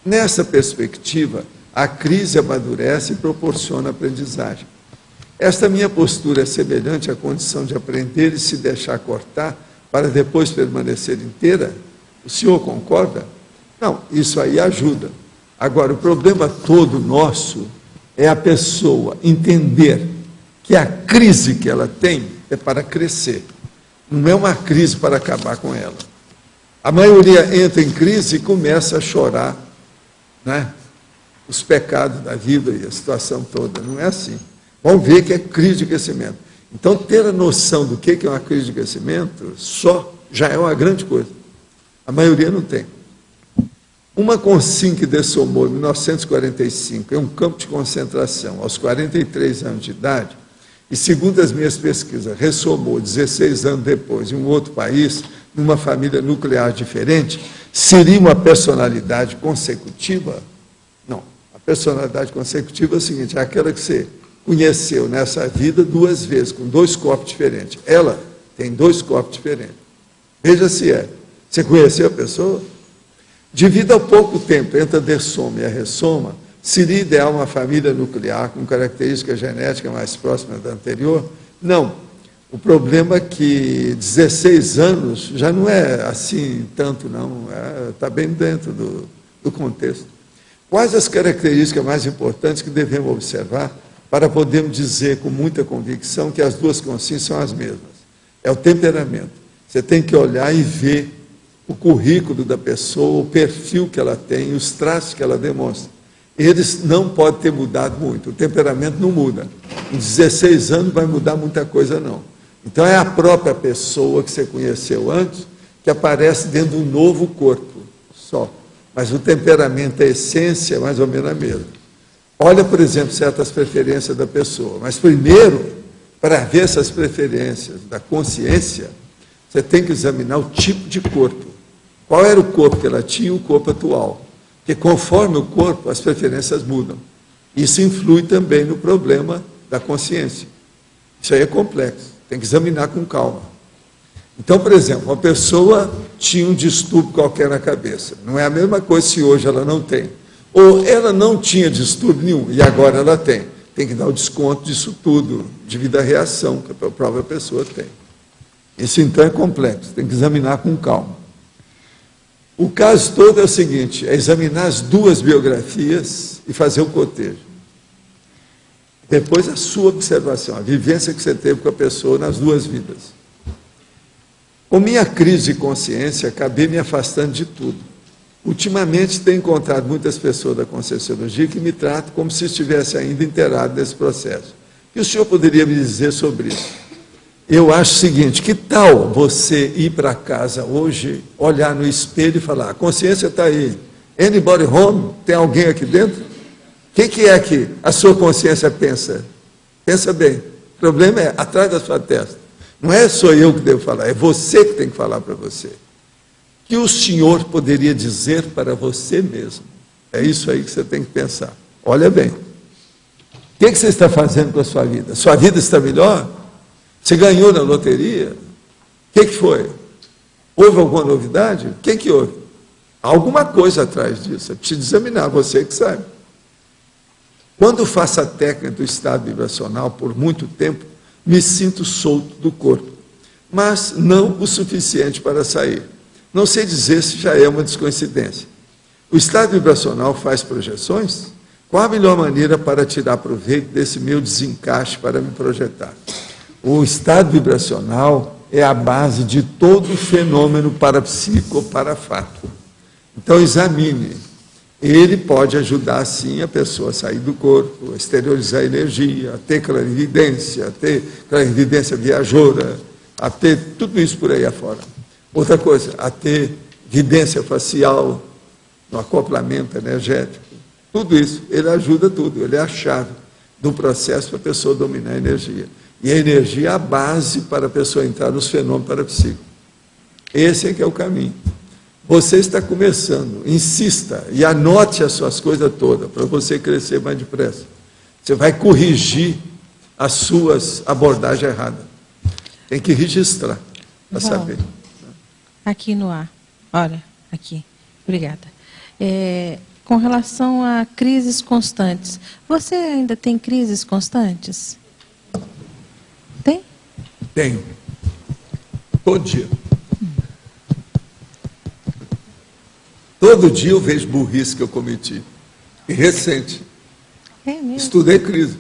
Nessa perspectiva, a crise amadurece e proporciona aprendizagem. Esta minha postura é semelhante à condição de aprender e se deixar cortar para depois permanecer inteira? O senhor concorda? Não, isso aí ajuda. Agora, o problema todo nosso é a pessoa entender que a crise que ela tem é para crescer. Não é uma crise para acabar com ela. A maioria entra em crise e começa a chorar, né? Os pecados da vida e a situação toda. Não é assim. Vamos ver que é crise de crescimento. Então, ter a noção do que é uma crise de crescimento só já é uma grande coisa. A maioria não tem. Uma consim que dessomou em 1945 em um campo de concentração aos 43 anos de idade, e segundo as minhas pesquisas, ressomou 16 anos depois em um outro país, numa família nuclear diferente, seria uma personalidade consecutiva? Não. A personalidade consecutiva é o seguinte, é aquela que você conheceu nessa vida 2 vezes, com 2 corpos diferentes. Ela tem 2 corpos diferentes. Veja se é. Você conheceu a pessoa? Devido ao pouco tempo entre a dessoma e a ressoma, seria ideal uma família nuclear com característica genética mais próxima da anterior? Não. O problema é que 16 anos já não é assim tanto, não. Está bem dentro do contexto. Quais as características mais importantes que devemos observar para podermos dizer com muita convicção que as 2 consciências são as mesmas? É o temperamento. Você tem que olhar e ver o currículo da pessoa, o perfil que ela tem, os traços que ela demonstra. Eles não podem ter mudado muito, o temperamento não muda. Em 16 anos vai mudar muita coisa, não. Então é a própria pessoa que você conheceu antes que aparece dentro de um novo corpo, só. Mas o temperamento, a essência é mais ou menos a mesma. Olha, por exemplo, certas preferências da pessoa, mas primeiro, para ver essas preferências da consciência, você tem que examinar o tipo de corpo. Qual era o corpo que ela tinha e o corpo atual? Porque conforme o corpo, as preferências mudam. Isso influi também no problema da consciência. Isso aí é complexo, tem que examinar com calma. Então, por exemplo, uma pessoa tinha um distúrbio qualquer na cabeça. Não é a mesma coisa se hoje ela não tem. Ou ela não tinha distúrbio nenhum e agora ela tem. Tem que dar o desconto disso tudo, devido à reação que a própria pessoa tem. Isso então é complexo, tem que examinar com calma. O caso todo é o seguinte, é examinar as 2 biografias e fazer o cotejo. Depois a sua observação, a vivência que você teve com a pessoa nas 2 vidas. Com minha crise de consciência, acabei me afastando de tudo. Ultimamente tenho encontrado muitas pessoas da Conscienciologia que me tratam como se estivesse ainda inteirado nesse processo. O que o senhor poderia me dizer sobre isso? Eu acho o seguinte, que tal você ir para casa hoje, olhar no espelho e falar, a consciência está aí, anybody home? Tem alguém aqui dentro? O que é que a sua consciência pensa? Pensa bem, o problema é atrás da sua testa. Não é só eu que devo falar, é você que tem que falar para você. O que o senhor poderia dizer para você mesmo? É isso aí que você tem que pensar. Olha bem, o que você está fazendo com a sua vida? Sua vida está melhor? Você ganhou na loteria? O que foi? Houve alguma novidade? O que houve? Há alguma coisa atrás disso. É preciso examinar, você que sabe. Quando faço a técnica do estado vibracional por muito tempo, me sinto solto do corpo, mas não o suficiente para sair. Não sei dizer se já é uma descoincidência. O estado vibracional faz projeções? Qual a melhor maneira para tirar proveito desse meu desencaixe para me projetar? O estado vibracional é a base de todo fenômeno parapsíquico ou parafático. Então, examine. Ele pode ajudar, sim, a pessoa a sair do corpo, a exteriorizar a energia, a ter clarividência viajoura, a ter tudo isso por aí afora. Outra coisa, a ter vidência facial, no acoplamento energético. Tudo isso, ele ajuda tudo, ele é a chave do processo para a pessoa dominar a energia. E a energia é a base para a pessoa entrar nos fenômenos parapsíquicos. Esse é que é o caminho. Você está começando, insista e anote as suas coisas todas para você crescer mais depressa. Você vai corrigir as suas abordagens erradas. Tem que registrar para saber. Aqui no ar. Olha, aqui. Obrigada. Com relação a crises constantes, você ainda tem crises constantes? Tenho. Todo dia. Todo dia eu vejo burrice que eu cometi. E recente. É mesmo? Estudei crise.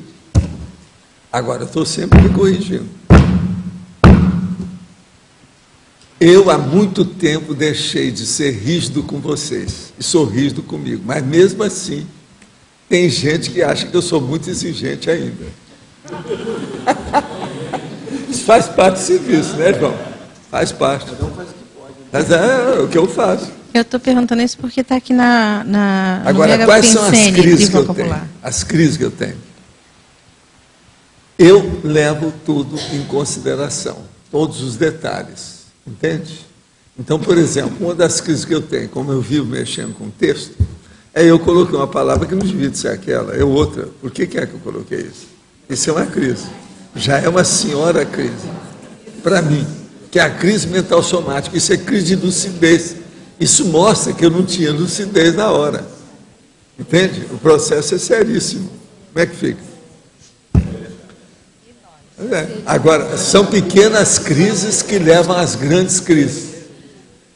Agora estou sempre me corrigindo. Eu, há muito tempo, deixei de ser rígido com vocês. E sou rígido comigo. Mas, mesmo assim, tem gente que acha que eu sou muito exigente ainda. Isso faz parte do serviço, né, João? Faz parte. Mas é o que eu faço. Eu estou perguntando isso porque está aqui na Agora, quais são as crises que eu tenho? As crises que eu tenho. Eu levo tudo em consideração, todos os detalhes, entende? Então, por exemplo, uma das crises que eu tenho, como eu vivo mexendo com texto, é eu coloquei uma palavra que não devia ser aquela, é outra. Por que é que eu coloquei isso? Isso é uma crise. Já é uma senhora crise. Para mim, que é a crise mental somática, isso é crise de lucidez. Isso mostra que eu não tinha lucidez na hora. Entende? O processo é seríssimo. Como é que fica? Agora, são pequenas crises que levam às grandes crises.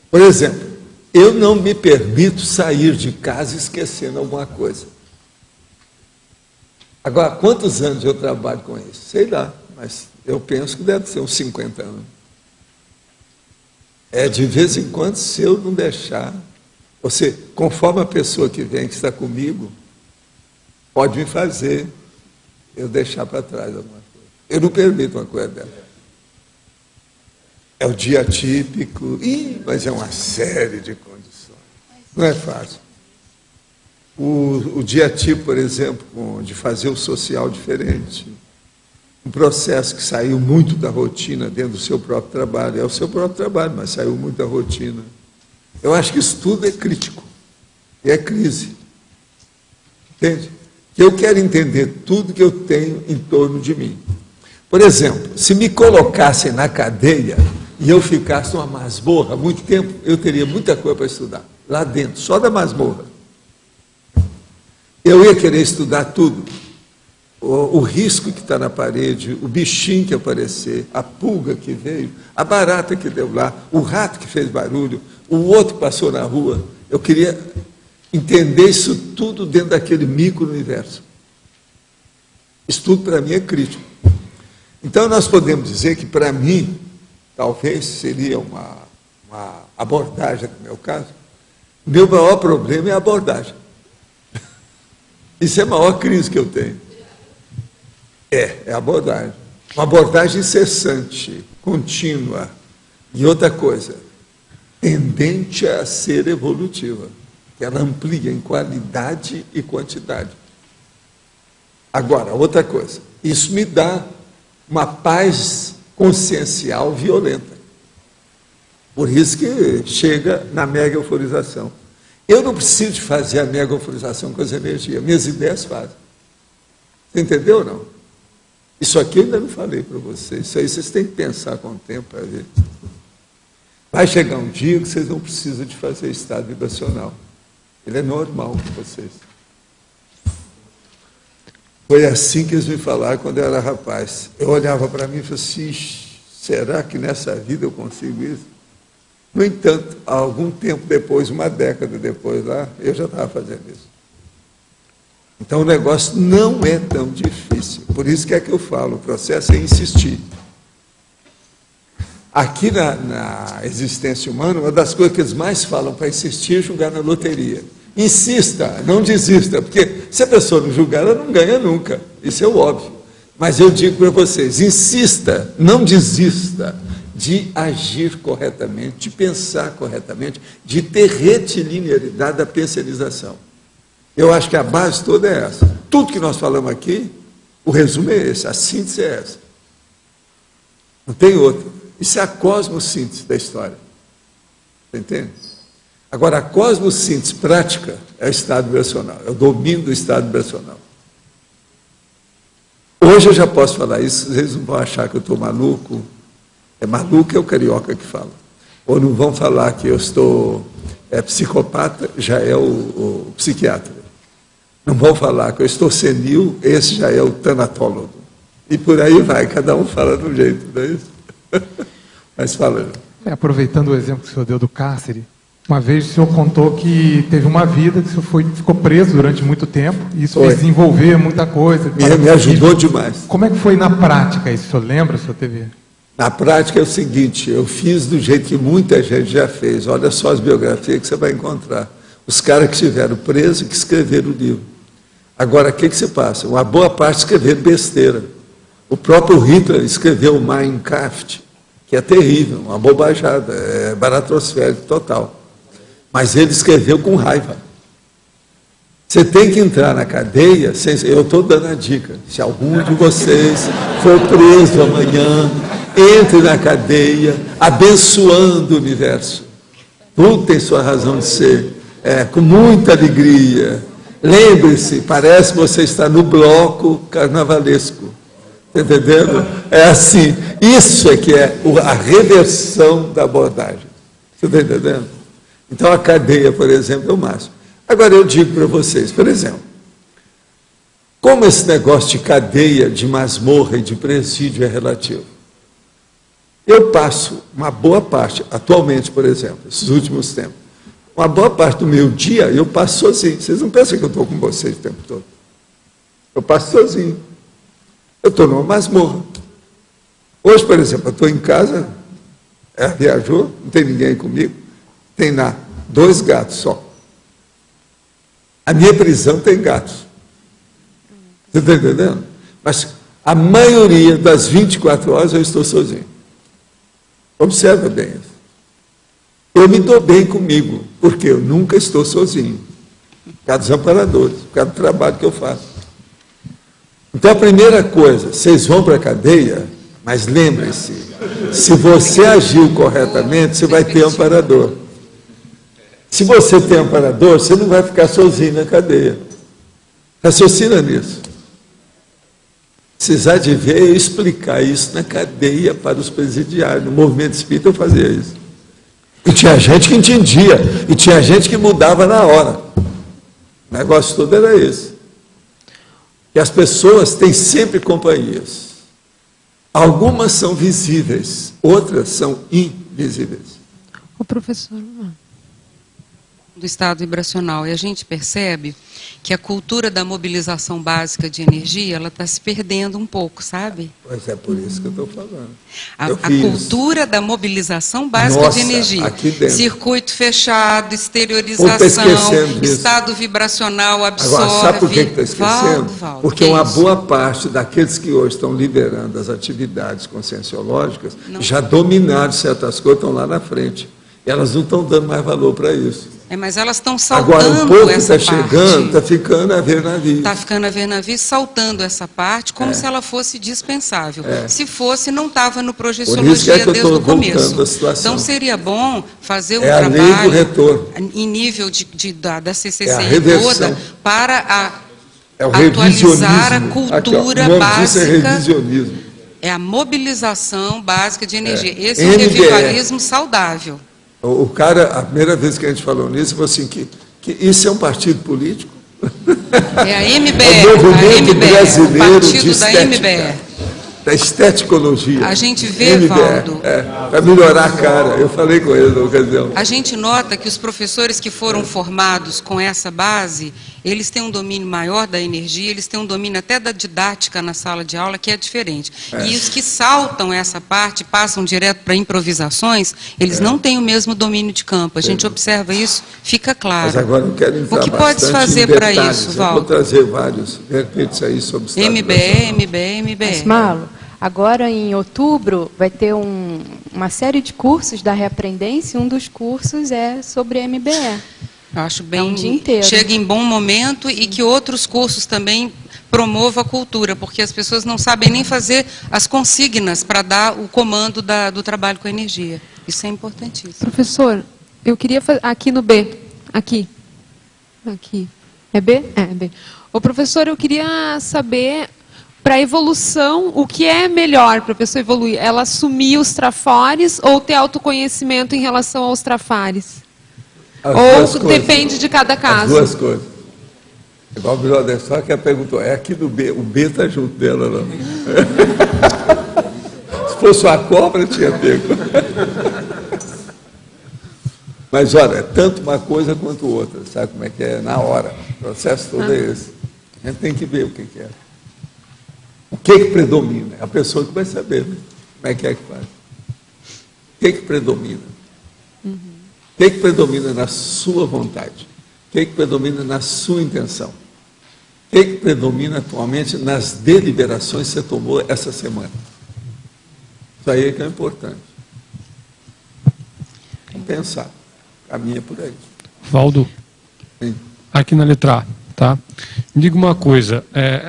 Por exemplo, eu não me permito sair de casa esquecendo alguma coisa. Agora, quantos anos eu trabalho com isso? Sei lá, mas eu penso que deve ser uns 50 anos. É de vez em quando, se eu não deixar, você, conforme a pessoa que vem, que está comigo, pode me fazer eu deixar para trás alguma coisa. Eu não permito uma coisa dela. É o dia típico, mas é uma série de condições. Não é fácil. O dia típico, por exemplo, de fazer o social diferente, um processo que saiu muito da rotina dentro do seu próprio trabalho, é o seu próprio trabalho, mas saiu muito da rotina. Eu acho que isso tudo é crítico, e é crise. Entende? Eu quero entender tudo que eu tenho em torno de mim. Por exemplo, se me colocassem na cadeia e eu ficasse numa masmorra há muito tempo, eu teria muita coisa para estudar, lá dentro, só da masmorra. Eu ia querer estudar tudo. O risco que está na parede, o bichinho que aparecer, a pulga que veio, a barata que deu lá, o rato que fez barulho, o outro que passou na rua. Eu queria entender isso tudo dentro daquele micro-universo. Isso tudo, para mim, é crítico. Então, nós podemos dizer que, para mim, talvez seria uma abordagem, no meu caso, o meu maior problema é a abordagem. Isso é a maior crise que eu tenho. É a abordagem. Uma abordagem incessante, contínua. E outra coisa, tendente a ser evolutiva, que ela amplia em qualidade e quantidade. Agora, outra coisa, isso me dá uma paz consciencial violenta. Por isso que chega na mega euforização. Eu não preciso de fazer a mega euforização com as energias, minhas ideias fazem. Você entendeu ou não? Isso aqui eu ainda não falei para vocês, isso aí vocês têm que pensar com o tempo para ver. Vai chegar um dia que vocês não precisam de fazer estado vibracional. Ele é normal para vocês. Foi assim que eles me falaram quando eu era rapaz. Eu olhava para mim e falava assim, será que nessa vida eu consigo isso? No entanto, há algum tempo depois, uma década depois lá, eu já estava fazendo isso. Então o negócio não é tão difícil. Por isso que é que eu falo, o processo é insistir. Aqui na existência humana, uma das coisas que eles mais falam para insistir é jogar na loteria. Insista, não desista, porque se a pessoa não julgar, ela não ganha nunca. Isso é o óbvio. Mas eu digo para vocês, insista, não desista de agir corretamente, de pensar corretamente, de ter retilinearidade da pensionização. Eu acho que a base toda é essa. Tudo que nós falamos aqui, o resumo é esse, a síntese é essa. Não tem outra. Isso é a cosmossíntese da história. Você entende? Agora, a cosmossíntese prática é o estado vibracional, é o domínio do estado vibracional. Hoje eu já posso falar isso, vocês não vão achar que eu estou maluco. Maluco é o carioca que fala. Ou não vão falar que eu estou psicopata, já é o psiquiatra. Não vão falar que eu estou senil, esse já é o tanatólogo. E por aí vai, cada um fala de um jeito, não é isso? Mas fala. Aproveitando o exemplo que o senhor deu do cárcere, uma vez o senhor contou que teve uma vida, que o senhor ficou preso durante muito tempo, e isso fez desenvolver muita coisa. Me ajudou demais. Como é que foi na prática isso? O senhor lembra? O senhor teve... Na prática é o seguinte, eu fiz do jeito que muita gente já fez. Olha só as biografias que você vai encontrar. Os caras que estiveram presos e que escreveram o livro. Agora, o que se passa? Uma boa parte escreveram besteira. O próprio Hitler escreveu o Mein Kampf, que é terrível, uma bobajada, é baratrosférico total. Mas ele escreveu com raiva. Você tem que entrar na cadeia, eu estou dando a dica, se algum de vocês for preso amanhã, entre na cadeia, abençoando o universo. Tudo tem sua razão de ser, com muita alegria. Lembre-se, parece que você está no bloco carnavalesco. Está entendendo? É assim. Isso é que é a reversão da abordagem. Você está entendendo? Então, a cadeia, por exemplo, é o máximo. Agora, eu digo para vocês, por exemplo, como esse negócio de cadeia, de masmorra e de presídio é relativo. Eu passo uma boa parte, atualmente, por exemplo, esses últimos tempos, uma boa parte do meu dia eu passo sozinho. Vocês não pensam que eu estou com vocês o tempo todo. Eu passo sozinho. Eu estou numa masmorra. Hoje, por exemplo, eu estou em casa, viajou, não tem ninguém comigo, tem lá 2 gatos só. A minha prisão tem gatos. Você está entendendo? Mas a maioria das 24 horas eu estou sozinho. Observa bem isso. Eu me dou bem comigo, porque eu nunca estou sozinho. Por causa dos amparadores, por causa do trabalho que eu faço. Então, a primeira coisa, vocês vão para a cadeia, mas lembre-se, se você agiu corretamente, você vai ter amparador. Se você tem amparador, você não vai ficar sozinho na cadeia. Raciocina nisso. Precisar de ver eu explicar isso na cadeia para os presidiários. No movimento espírita eu fazia isso. E tinha gente que entendia, e tinha gente que mudava na hora. O negócio todo era esse. E as pessoas têm sempre companhias. Algumas são visíveis, outras são invisíveis. O professor... do estado vibracional, e a gente percebe que a cultura da mobilização básica de energia, ela está se perdendo um pouco, sabe? Pois é por isso que eu estou falando. A cultura da mobilização básica de energia, circuito fechado, exteriorização, estado vibracional absorve. Agora, sabe por que está esquecendo? Porque uma boa parte daqueles que hoje estão liderando as atividades conscienciológicas já dominaram certas coisas, estão lá na frente. E elas não estão dando mais valor para isso. Mas elas estão saltando essa parte. Agora, o pouco que está chegando, está ficando a ver navios. Está ficando a ver navios, saltando essa parte, como se ela fosse dispensável. Se fosse, não estava no Projeciologia desde o começo. Então, seria bom fazer um trabalho em nível da CCCI toda para atualizar a cultura básica. É a mobilização básica de energia. Esse é o revivalismo saudável. O cara, a primeira vez que a gente falou nisso, falou assim, que isso é um partido político? É a MBE, o movimento brasileiro o partido de da MBE. Da esteticologia. A gente vê, Valdo... para melhorar a cara. Eu falei com ele na ocasião. A gente nota que os professores que foram formados com essa base, eles têm um domínio maior da energia, eles têm um domínio até da didática na sala de aula, que é diferente. E os que saltam essa parte, passam direto para improvisações, eles não têm o mesmo domínio de campo. A gente observa isso, fica claro. Mas agora eu quero entrar o que pode fazer para isso, Valdo? Eu vou trazer vários verbetes aí sobre o MBE. Marlo, agora em outubro vai ter uma série de cursos da Reaprendência, e um dos cursos é sobre MBE. Eu acho bem, chega em bom momento e que outros cursos também promovam a cultura, porque as pessoas não sabem nem fazer as consignas para dar o comando do trabalho com a energia. Isso é importantíssimo. Professor, eu queria fazer aqui no B, aqui. É B? É B. Ô, professor, eu queria saber, para a evolução, o que é melhor para a pessoa evoluir? Ela assumir os trafores ou ter autoconhecimento em relação aos trafares? Ou depende de cada caso? As duas coisas. Igual o brother, só que ela perguntou, é aqui do B, o B está junto dela, não? Se fosse uma cobra, tinha pego. Mas, olha, é tanto uma coisa quanto outra. Sabe como é que é? Na hora. O processo todo é esse. A gente tem que ver o que é. O que predomina? É a pessoa que vai saber, né? Como é que faz. O que predomina? O que predomina na sua vontade? O que predomina na sua intenção? O que predomina atualmente nas deliberações que você tomou essa semana? Isso aí é que é importante. Vamos pensar. Caminha por aí. Valdo, sim. Aqui na letra A, tá? Me diga uma coisa,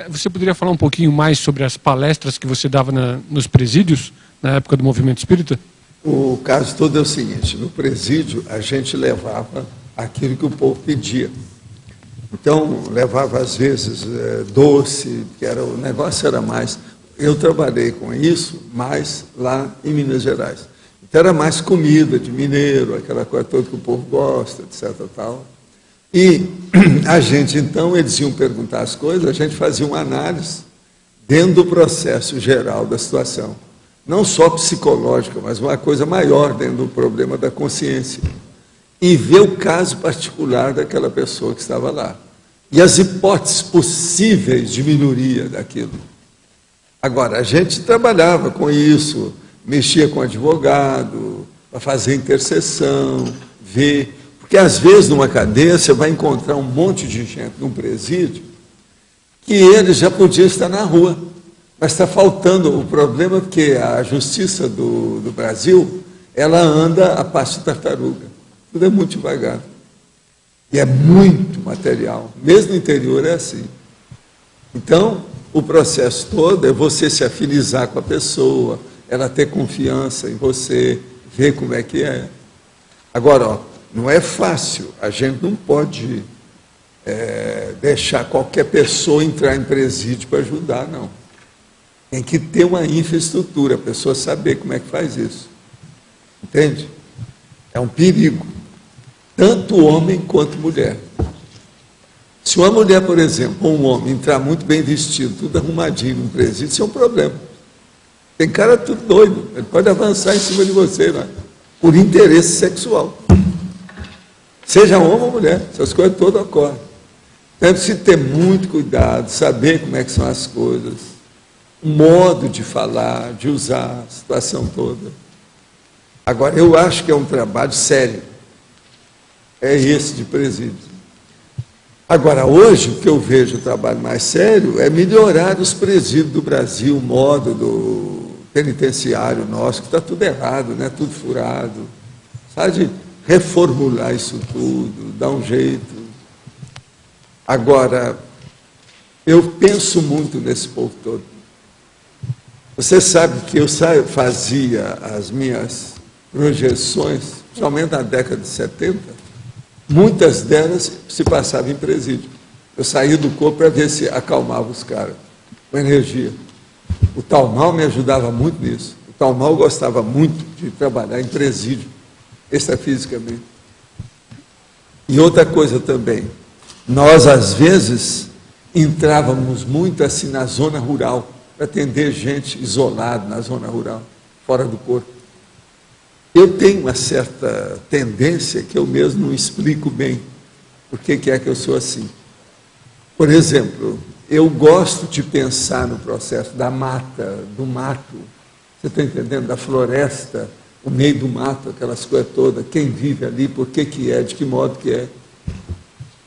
você poderia falar um pouquinho mais sobre as palestras que você dava nos presídios, na época do movimento espírita? O caso todo é o seguinte, no presídio a gente levava aquilo que o povo pedia. Então, levava às vezes doce, que o negócio era mais... Eu trabalhei com isso mais lá em Minas Gerais. Então, era mais comida de mineiro, aquela coisa toda que o povo gosta, etc. Tal. E a gente, então, eles iam perguntar as coisas, a gente fazia uma análise dentro do processo geral da situação. Não só psicológica, mas uma coisa maior dentro do problema da consciência. E ver o caso particular daquela pessoa que estava lá. E as hipóteses possíveis de melhoria daquilo. Agora, a gente trabalhava com isso, mexia com advogado, para fazer intercessão, ver. Porque, às vezes, numa cadeia, você vai encontrar um monte de gente num presídio que eles já podiam estar na rua. Mas está faltando o problema, porque a justiça do Brasil, ela anda a passo de tartaruga. Tudo é muito devagar. E é muito material. Mesmo no interior é assim. Então, o processo todo é você se afinizar com a pessoa, ela ter confiança em você, ver como é que é. Agora, não é fácil. A gente não pode deixar qualquer pessoa entrar em presídio para ajudar, não. Tem que ter uma infraestrutura, a pessoa saber como é que faz isso. Entende? É um perigo. Tanto homem quanto mulher. Se uma mulher, por exemplo, ou um homem entrar muito bem vestido, tudo arrumadinho num presídio, isso é um problema. Tem cara tudo doido, ele pode avançar em cima de você, né? Por interesse sexual. Seja homem ou mulher, essas coisas todas ocorrem. Então é preciso ter muito cuidado, saber como é que são as coisas, o modo de falar, de usar a situação toda. Agora, eu acho que é um trabalho sério. É esse de presídio. Agora, hoje, o que eu vejo o trabalho mais sério é melhorar os presídios do Brasil, o modo do penitenciário nosso, que está tudo errado, né? Tudo furado. Sabe, reformular isso tudo, dar um jeito. Agora, eu penso muito nesse povo todo. Você sabe que eu fazia as minhas projeções, principalmente na década de 70, muitas delas se passavam em presídio. Eu saía do corpo para ver se acalmava os caras, com energia. O Talmal me ajudava muito nisso. O Talmal gostava muito de trabalhar em presídio, extrafisicamente. E outra coisa também, nós, às vezes, entrávamos muito assim na zona rural, para atender gente isolada na zona rural, fora do corpo. Eu tenho uma certa tendência que eu mesmo não explico bem por que é que eu sou assim. Por exemplo, eu gosto de pensar no processo da mata, do mato, você está entendendo? Da floresta, o meio do mato, aquelas coisas todas, quem vive ali, por que é, de que modo que é.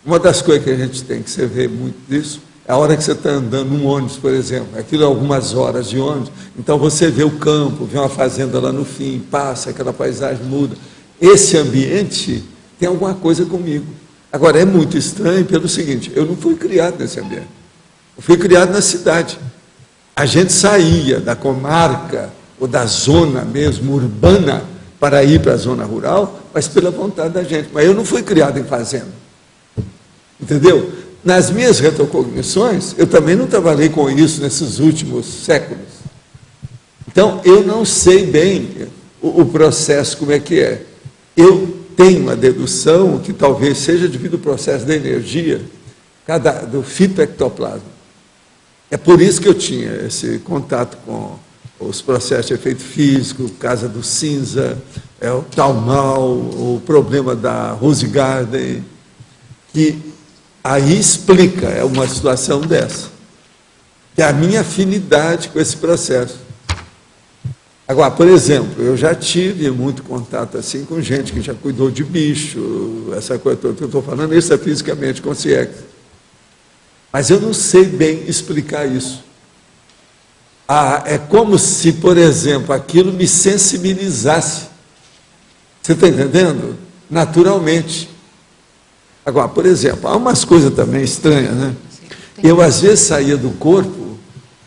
Uma das coisas que a gente tem que você vê muito disso é a hora que você está andando num ônibus, por exemplo, aquilo é algumas horas de ônibus, então você vê o campo, vê uma fazenda lá no fim, passa, aquela paisagem muda. Esse ambiente tem alguma coisa comigo. Agora, é muito estranho pelo seguinte, eu não fui criado nesse ambiente, eu fui criado na cidade. A gente saía da comarca, ou da zona mesmo, urbana, para ir para a zona rural, mas pela vontade da gente. Mas eu não fui criado em fazenda. Entendeu? Nas minhas retrocognições, eu também não trabalhei com isso nesses últimos séculos. Então, eu não sei bem o processo, como é que é. Eu tenho uma dedução que talvez seja devido ao processo da energia, do fitoectoplasma. É por isso que eu tinha esse contato com os processos de efeito físico, Casa do Cinza, o Talmal, o problema da Rose Garden, que aí explica uma situação dessa, que é a minha afinidade com esse processo. Agora, por exemplo, eu já tive muito contato assim com gente que já cuidou de bicho, essa coisa toda que eu estou falando, extrafisicamente, com CIEX. Mas eu não sei bem explicar isso. É como se, por exemplo, aquilo me sensibilizasse. Você está entendendo? Naturalmente. Agora, por exemplo, há umas coisas também estranhas, né? Eu, às vezes, saía do corpo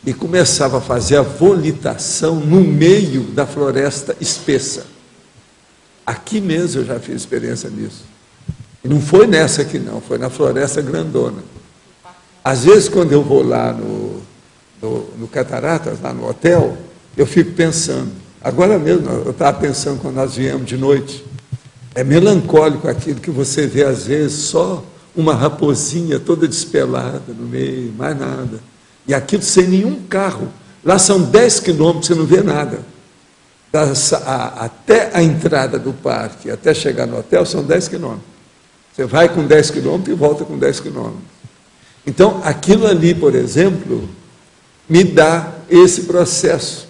e começava a fazer a volitação no meio da floresta espessa. Aqui mesmo eu já fiz experiência nisso. E não foi nessa aqui, não, foi na floresta grandona. Às vezes, quando eu vou lá no Cataratas, lá no hotel, eu fico pensando. Agora mesmo, eu estava pensando quando nós viemos de noite. É melancólico aquilo que você vê, às vezes, só uma raposinha toda despelada no meio, mais nada. E aquilo sem nenhum carro. Lá são 10 quilômetros, você não vê nada. Até a entrada do parque, até chegar no hotel, são 10 quilômetros. Você vai com 10 quilômetros e volta com 10 quilômetros. Então, aquilo ali, por exemplo, me dá esse processo.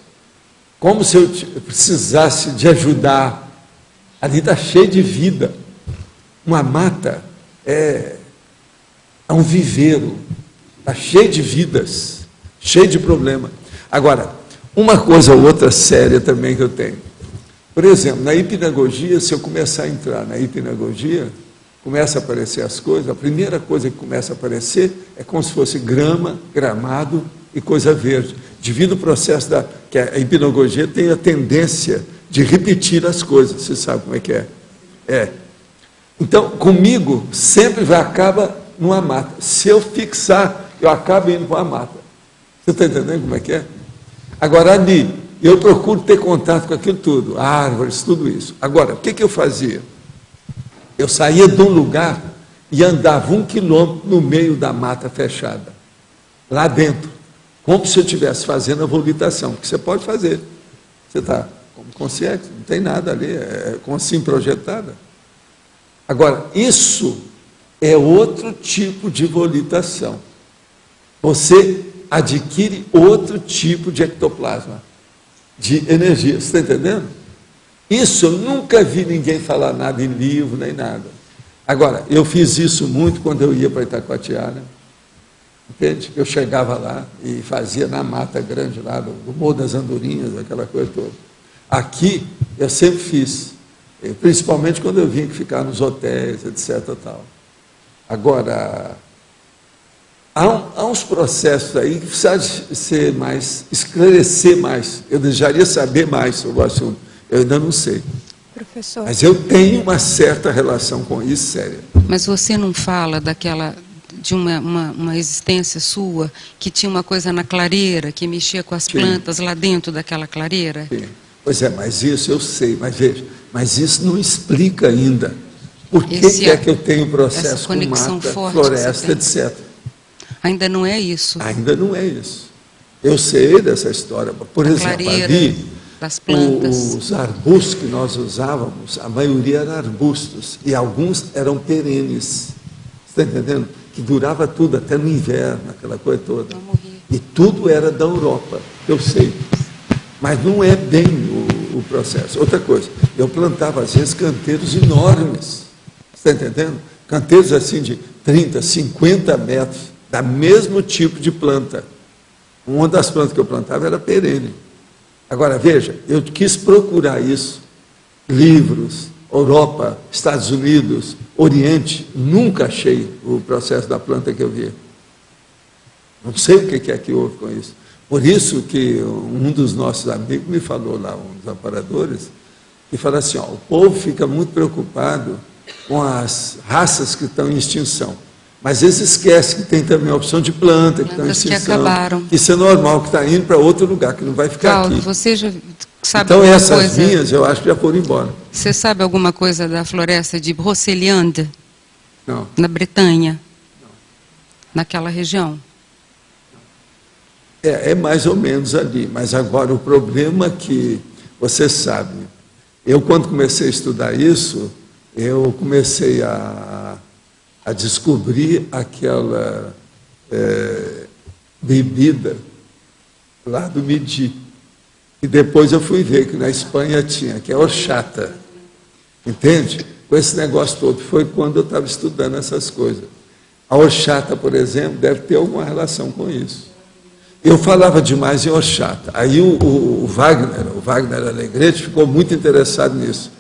Como se eu precisasse de ajudar. Ali está cheio de vida. Uma mata é um viveiro. Está cheio de vidas, cheio de problemas. Agora, uma coisa ou outra séria também que eu tenho. Por exemplo, na hipnagogia, se eu começar a entrar na hipnagogia, começa a aparecer as coisas, a primeira coisa que começa a aparecer é como se fosse grama, gramado e coisa verde. Devido ao processo que a hipnagogia tem a tendência de repetir as coisas, você sabe como é que é? Então, comigo, sempre acaba numa mata. Se eu fixar, eu acabo indo para uma mata. Você está entendendo como é que é? Agora, ali, eu procuro ter contato com aquilo tudo, árvores, tudo isso. Agora, o que eu fazia? Eu saía de um lugar e andava 1 quilômetro no meio da mata fechada, lá dentro, como se eu estivesse fazendo a volitação, que você pode fazer. Você está consciente, não tem nada ali, é como assim projetada. Agora, isso é outro tipo de volitação. Você adquire outro tipo de ectoplasma, de energia. Você está entendendo? Isso eu nunca vi ninguém falar nada em livro, nem nada. Agora, eu fiz isso muito quando eu ia para Itacoatiara. Entende? Eu chegava lá e fazia na mata grande lá, do Morro das Andorinhas, aquela coisa toda. Aqui, eu sempre fiz, principalmente quando eu vinha ficar nos hotéis, etc. Tal. Agora, há uns processos aí que precisa ser mais, esclarecer mais. Eu desejaria saber mais sobre o assunto. Eu ainda não sei. Professor. Mas eu tenho uma certa relação com isso, séria. Mas você não fala de uma existência sua que tinha uma coisa na clareira, que mexia com as plantas lá dentro daquela clareira? Sim. Pois é, mas isso eu sei, mas veja, mas isso não explica ainda. Por que é que eu tenho processo com mata, floresta, etc. Ainda não é isso. Ainda não é isso. Eu sei dessa história. Por exemplo, ali, das plantas. Os arbustos que nós usávamos, a maioria eram arbustos, e alguns eram perenes. Você está entendendo? Que durava tudo, até no inverno, aquela coisa toda. E tudo era da Europa, eu sei. Mas não é bem o processo. Outra coisa, eu plantava, às vezes, canteiros enormes. Você está entendendo? Canteiros assim de 30, 50 metros, da mesmo tipo de planta. Uma das plantas que eu plantava era perene. Agora, veja, eu quis procurar isso. Livros, Europa, Estados Unidos, Oriente, nunca achei o processo da planta que eu vi. Não sei o que é que houve com isso. Por isso que um dos nossos amigos me falou lá, um dos amparadores, que fala assim, o povo fica muito preocupado com as raças que estão em extinção. Mas eles esquecem que tem também a opção de planta, que estão em extinção. Que acabaram. Isso é normal, que está indo para outro lugar, que não vai ficar aqui. Você já sabe então, alguma essas coisa? linhas, eu acho que já foram embora. Você sabe alguma coisa da floresta de Broceliande? Não. Na Bretanha? Não. Naquela região? É mais ou menos ali. Mas agora o problema é que, você sabe, eu quando comecei a estudar isso, eu comecei a descobrir aquela bebida lá do Midi. E depois eu fui ver que na Espanha tinha, que é horchata. Entende? Com esse negócio todo. Foi quando eu estava estudando essas coisas. A horchata, por exemplo, deve ter alguma relação com isso. Eu falava demais em horchata. Aí o Wagner Alegrete ficou muito interessado nisso.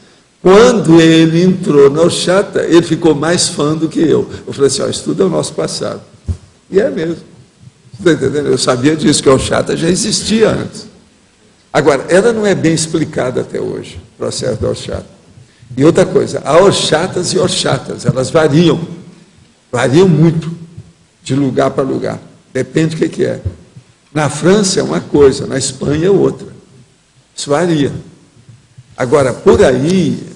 Quando ele entrou na horchata, ele ficou mais fã do que eu. Eu falei assim, estuda o nosso passado. E é mesmo. Você está entendendo? Eu sabia disso, que a horchata já existia antes. Agora, ela não é bem explicada até hoje, o processo da horchata. E outra coisa, há horchatas e horchatas, elas variam muito, de lugar para lugar. Depende do que é. Na França é uma coisa, na Espanha é outra. Isso varia. Agora, por aí,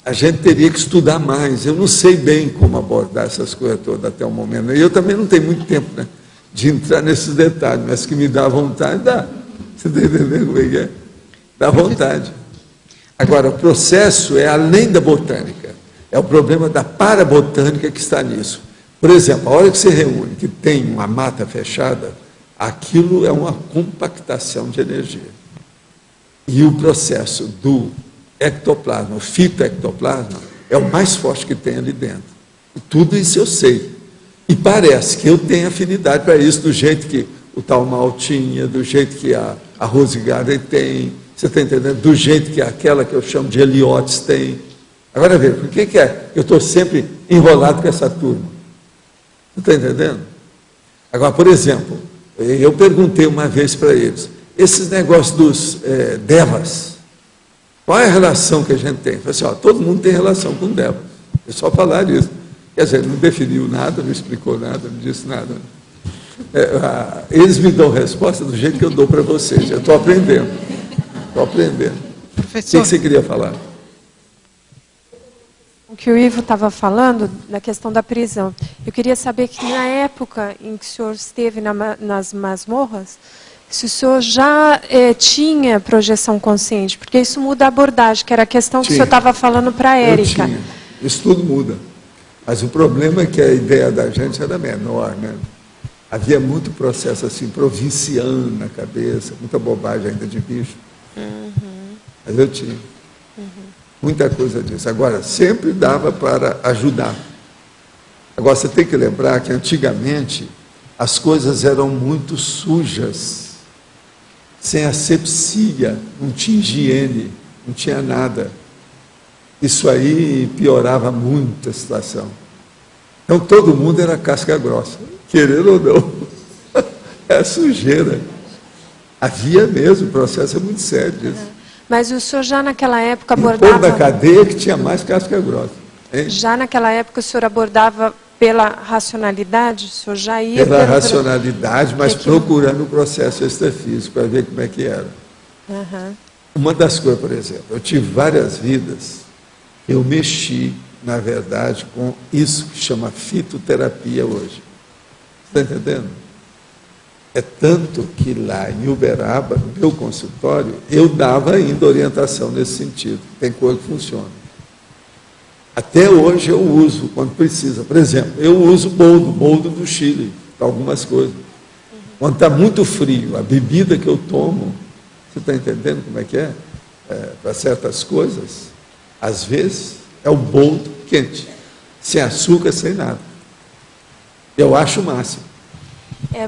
a gente teria que estudar mais. Eu não sei bem como abordar essas coisas todas até o momento. E eu também não tenho muito tempo, né, de entrar nesses detalhes, mas que me dá vontade, dá. Você está entendendo como é que é? Dá vontade. Agora, o processo é além da botânica. É o problema da parabotânica que está nisso. Por exemplo, a hora que você reúne, que tem uma mata fechada, aquilo é uma compactação de energia. E o processo do ectoplasma, o fitoectoplasma, é o mais forte que tem ali dentro. E tudo isso eu sei. E parece que eu tenho afinidade para isso, do jeito que o tal mal tinha, do jeito que a Rose Gardner tem, você está entendendo? Do jeito que aquela que eu chamo de Heliotes tem. Agora veja, por que é? Eu estou sempre enrolado com essa turma. Você está entendendo? Agora, por exemplo, eu perguntei uma vez para eles, esses negócios dos devas, qual é a relação que a gente tem? Eu falei assim, todo mundo tem relação com devas. É só falar isso. Quer dizer, não definiu nada, não explicou nada, não disse nada. Eles me dão resposta do jeito que eu dou para vocês. Eu estou aprendendo. Estou aprendendo. Professor, o que você queria falar? O que o Ivo estava falando, na questão da prisão. Eu queria saber que na época em que o senhor esteve nas masmorras, se o senhor já tinha projeção consciente, porque isso muda a abordagem, que era a questão que o senhor estava falando para a Érica. Isso tudo muda. Mas o problema é que a ideia da gente era menor, né? Havia muito processo assim, provinciano na cabeça, muita bobagem ainda de bicho. Mas eu tinha. Muita coisa disso. Agora, sempre dava para ajudar. Agora, você tem que lembrar que antigamente as coisas eram muito sujas, sem asepsia, não tinha higiene, não tinha nada. Isso aí piorava muito a situação. Então, todo mundo era casca grossa, querendo ou não. É sujeira. Havia mesmo, o processo é muito sério disso. Mas o senhor já naquela época O abordava... povo da cadeia que tinha mais casca grossa. Hein? Já naquela época o senhor abordava pela racionalidade? O senhor já ia... Pela racionalidade, mas procurando o processo extrafísico para ver como é que era. Uma das coisas, por exemplo, eu tive várias vidas, eu mexi, na verdade, com isso que chama fitoterapia hoje. Está entendendo? É tanto que lá em Uberaba, no meu consultório, eu dava ainda orientação nesse sentido. Tem coisa que funciona. Até hoje eu uso, quando precisa. Por exemplo, eu uso boldo do Chile, para algumas coisas. Quando está muito frio, a bebida que eu tomo, você está entendendo como é que é? Para certas coisas, às vezes, é o boldo quente, sem açúcar, sem nada. Eu acho o máximo.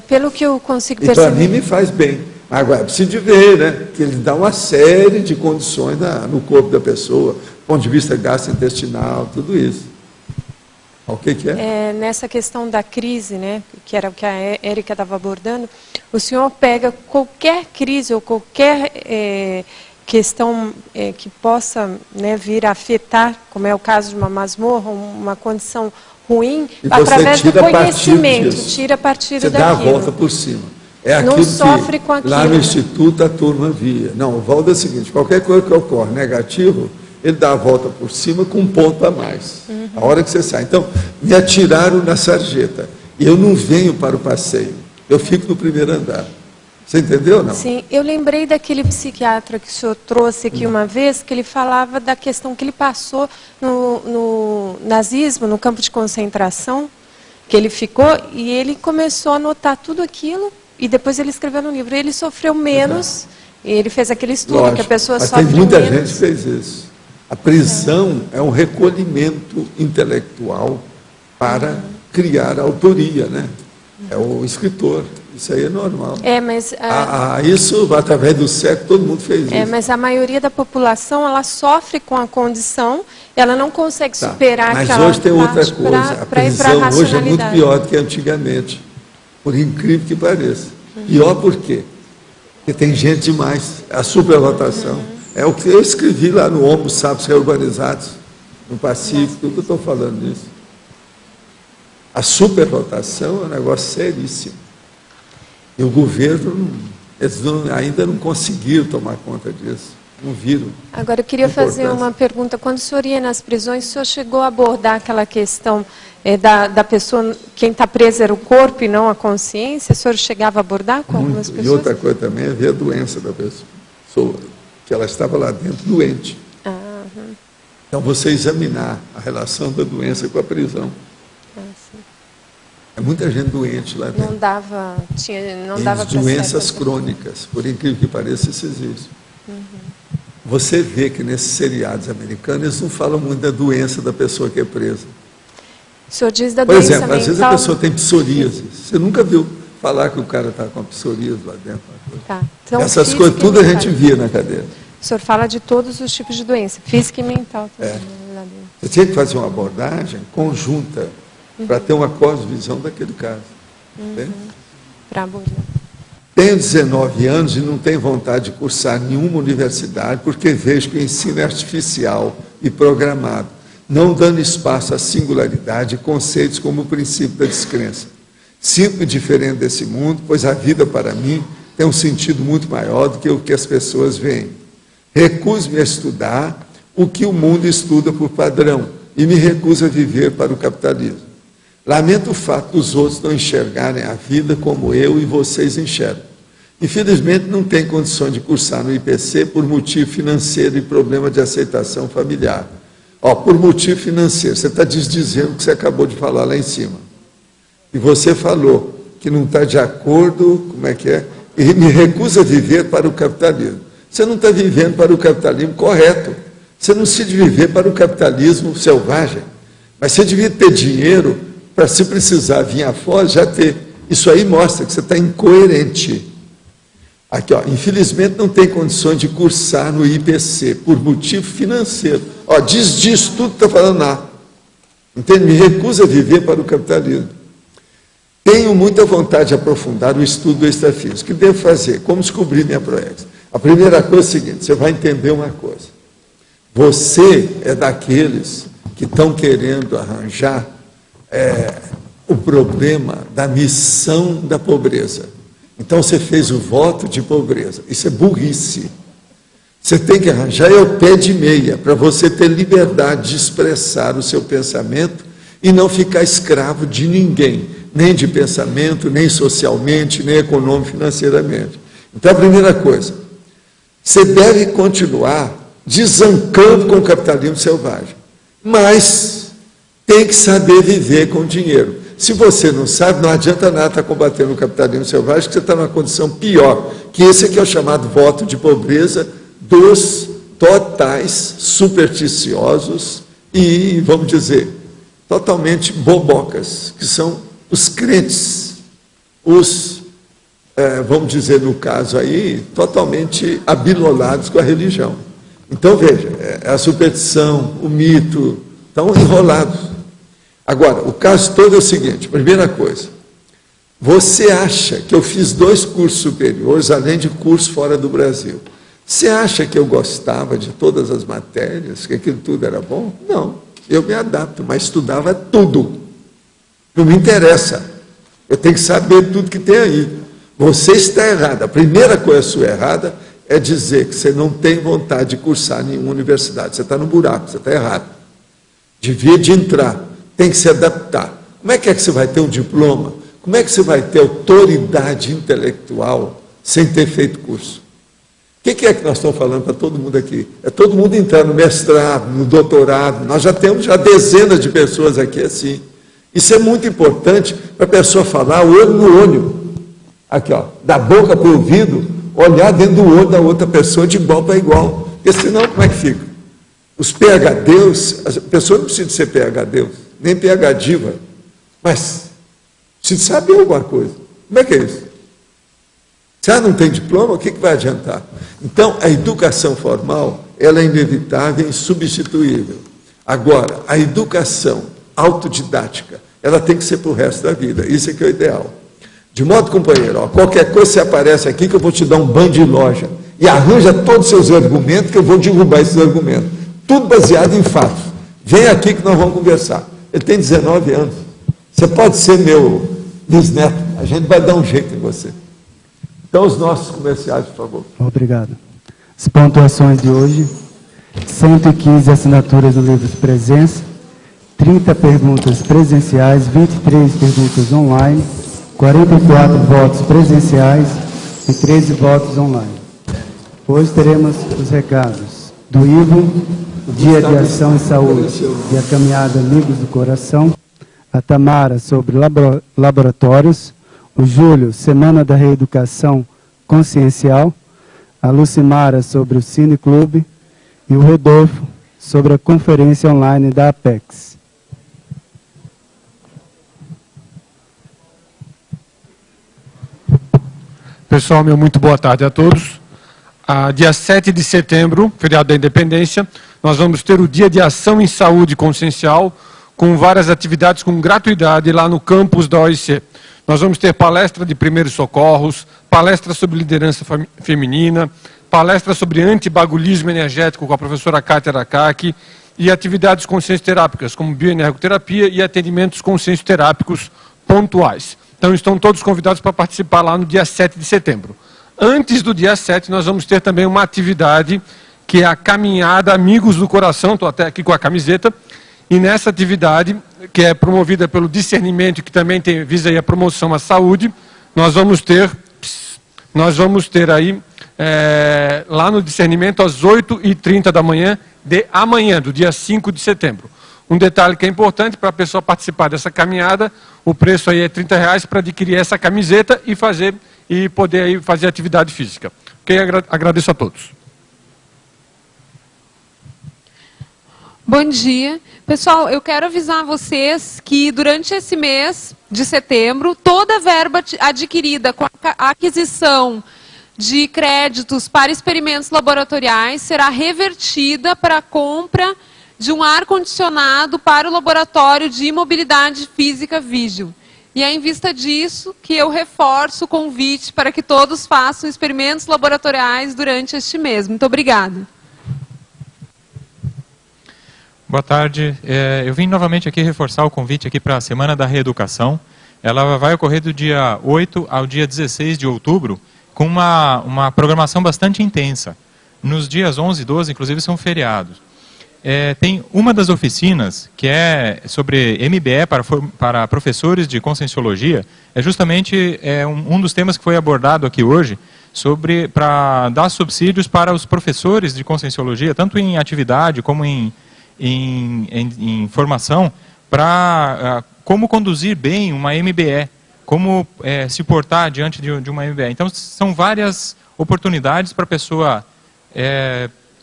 Pelo que eu consigo E perceber... para mim me faz bem. Agora, preciso de ver, né? Que ele dá uma série de condições no corpo da pessoa, do ponto de vista gastrointestinal, tudo isso. O que é? Nessa questão da crise, né? Que era o que a Érica estava abordando, o senhor pega qualquer crise ou qualquer questão que possa, né, vir a afetar, como é o caso de uma masmorra, uma condição ruim, através do conhecimento, tira partido daquilo. Você dá a volta por cima. É aquilo não sofre que com aquilo. Lá no Instituto a turma via. Não, o Valdo é o seguinte, qualquer coisa que ocorre negativo, ele dá a volta por cima com um ponto a mais. A hora que você sai. Então, me atiraram na sarjeta. E eu não venho para o passeio. Eu fico no primeiro andar. Você entendeu, não? Sim, eu lembrei daquele psiquiatra que o senhor trouxe aqui uma vez, que ele falava da questão que ele passou no nazismo, no campo de concentração, que ele ficou, e ele começou a anotar tudo aquilo, e depois ele escreveu no livro. Ele sofreu menos, e ele fez aquele estudo, Lógico, que a pessoa mas sofre tem muita menos. gente que fez isso. A prisão é um recolhimento intelectual para criar autoria, né? É o escritor. Isso aí é normal. Mas isso, através do século, todo mundo fez isso. mas a maioria da população, ela sofre com a condição, ela não consegue superar Mas aquela hoje tem outra parte coisa. A prisão hoje é muito pior do que antigamente, por incrível que pareça. Pior por quê? Porque tem gente demais. A superlotação. É o que eu escrevi lá no Homo Sapiens Reurbanizados, no Pacífico, que eu estou falando disso. A superlotação é um negócio seríssimo. E o governo, ainda não conseguiram tomar conta disso, não viram. Agora, eu queria fazer uma pergunta. Quando o senhor ia nas prisões, o senhor chegou a abordar aquela questão da pessoa, quem está preso era o corpo e não a consciência? O senhor chegava a abordar com algumas pessoas? E outra coisa também é ver a doença da pessoa, que ela estava lá dentro doente. Então, você examinar a relação da doença com a prisão. É muita gente doente lá dentro. Não dava para doenças crônicas, por incrível que pareça, isso existe. Você vê que nesses seriados americanos, eles não falam muito da doença da pessoa que é presa. O senhor diz da por doença exemplo, mental... às vezes a pessoa tem psoríase. Você nunca viu falar que o cara está com psoríase lá dentro? Tá. Então, essas coisas tudo a gente via na cadeia. O senhor fala de todos os tipos de doença, física e mental também. Você tinha que fazer uma abordagem conjunta para ter uma cosmovisão daquele caso. Para abordar. Tenho 19 anos e não tenho vontade de cursar nenhuma universidade porque vejo que o ensino é artificial e programado, não dando espaço à singularidade e conceitos como o princípio da descrença. Sinto-me diferente desse mundo, pois a vida para mim tem um sentido muito maior do que o que as pessoas veem. Recuso-me a estudar o que o mundo estuda por padrão e me recuso a viver para o capitalismo. Lamento o fato dos outros não enxergarem a vida como eu e vocês enxergam. Infelizmente, não tenho condições de cursar no IPC por motivo financeiro e problema de aceitação familiar. Por motivo financeiro, você está desdizendo o que você acabou de falar lá em cima. E você falou que não está de acordo, e me recusa a viver para o capitalismo. Você não está vivendo para o capitalismo correto. Você não se devia viver para o capitalismo selvagem. Mas você devia ter dinheiro para, se precisar vir afora, já ter. Isso aí mostra que você está incoerente. Aqui, infelizmente não tem condições de cursar no IPC por motivo financeiro. Diz tudo que está falando lá. Entende? Me recusa a viver para o capitalismo. Tenho muita vontade de aprofundar o estudo do extrafísico. O que devo fazer? Como descobrir minha proex? A primeira coisa é a seguinte, você vai entender uma coisa. Você é daqueles que estão querendo arranjar o problema da missão da pobreza. Então você fez o voto de pobreza. Isso é burrice. Você tem que arranjar o pé de meia para você ter liberdade de expressar o seu pensamento e não ficar escravo de ninguém, nem de pensamento, nem socialmente, nem econômico, financeiramente. Então a primeira coisa, você deve continuar desancando com o capitalismo selvagem, mas tem que saber viver com dinheiro. Se você não sabe, não adianta nada estar combatendo o capitalismo selvagem, que você está numa condição pior, que esse aqui é o chamado voto de pobreza dos totais supersticiosos e, vamos dizer, totalmente bobocas, que são os crentes, vamos dizer no caso aí, totalmente abilolados com a religião. Então, veja, a superstição, o mito, estão enrolados. Agora, o caso todo é o seguinte, primeira coisa, você acha que eu fiz 2 cursos superiores, além de curso fora do Brasil. Você acha que eu gostava de todas as matérias, que aquilo tudo era bom? Não, eu me adapto, mas estudava tudo. Não me interessa. Eu tenho que saber tudo que tem aí. Você está errado. A primeira coisa sua errada é dizer que você não tem vontade de cursar nenhuma universidade. Você está no buraco, você está errado. Devia de entrar, tem que se adaptar. Como é que você vai ter um diploma? Como é que você vai ter autoridade intelectual sem ter feito curso. O que é que nós estamos falando para todo mundo aqui? É todo mundo entrar no mestrado, no doutorado. Nós já temos dezenas de pessoas aqui assim. Isso é muito importante para a pessoa falar olho no olho. Aqui, ó, da boca para o ouvido, olhar dentro do olho da outra pessoa de igual para igual. Porque senão, como é que fica? Os PhDs, a pessoa não precisa ser PhD, nem PhDiva, mas precisa saber alguma coisa. Como é que é isso? Se ela não tem diploma, o que vai adiantar? Então, a educação formal, ela é inevitável e insubstituível. Agora, a educação autodidática, ela tem que ser para o resto da vida. Isso é que é o ideal. De modo, companheiro, ó, qualquer coisa você aparece aqui que eu vou te dar um banho de loja e arranja todos os seus argumentos que eu vou derrubar esses argumentos. Tudo baseado em fatos. Vem aqui que nós vamos conversar. Ele tem 19 anos. Você pode ser meu bisneto. A gente vai dar um jeito em você. Então, os nossos comerciais, por favor. Obrigado. As pontuações de hoje: 115 assinaturas no livro de presença, 30 perguntas presenciais, 23 perguntas online, 44 votos presenciais e 13 votos online. Hoje teremos os recados do Ivo, Dia de Ação e Saúde e a caminhada Amigos do Coração, a Tamara sobre laboratórios, o Júlio, Semana da Reeducação Consciencial, a Lucimara sobre o Cine Clube e o Rodolfo sobre a conferência online da Apex. Pessoal, muito boa tarde a todos. Dia 7 de setembro, feriado da Independência, nós vamos ter o Dia de Ação em Saúde Consciencial, com várias atividades com gratuidade lá no campus da OIC. Nós vamos ter palestra de primeiros socorros, palestra sobre liderança feminina, palestra sobre antibagulismo energético com a professora Kátia Arakaki e atividades consciencioterápicas, como bioenergoterapia e atendimentos consciencioterápicos pontuais. Então, estão todos convidados para participar lá no dia 7 de setembro. Antes do dia 7, nós vamos ter também uma atividade que é a Caminhada Amigos do Coração, estou até aqui com a camiseta, e nessa atividade, que é promovida pelo discernimento, que também visa aí a promoção à saúde, nós vamos ter aí, lá no discernimento, às 8h30 da manhã, de amanhã, do dia 5 de setembro. Um detalhe que é importante para a pessoa participar dessa caminhada, o preço aí é R$30 para adquirir essa camiseta e poder aí fazer atividade física. Ok? Agradeço a todos. Bom dia. Pessoal, eu quero avisar vocês que durante esse mês de setembro, toda a verba adquirida com a aquisição de créditos para experimentos laboratoriais será revertida para a compra de um ar-condicionado para o Laboratório de Imobilidade Física Vigil. E é em vista disso que eu reforço o convite para que todos façam experimentos laboratoriais durante este mês. Muito obrigada. Boa tarde. Eu vim novamente aqui reforçar o convite aqui para a Semana da Reeducação. Ela vai ocorrer do dia 8 ao dia 16 de outubro, com uma programação bastante intensa. Nos dias 11 e 12, inclusive, são feriados. Tem uma das oficinas, que é sobre MBE para professores de Conscienciologia, é justamente um dos temas que foi abordado aqui hoje, para dar subsídios para os professores de Conscienciologia, tanto em atividade como em formação, para como conduzir bem uma MBE, como se portar diante de uma MBE. Então, são várias oportunidades para a pessoa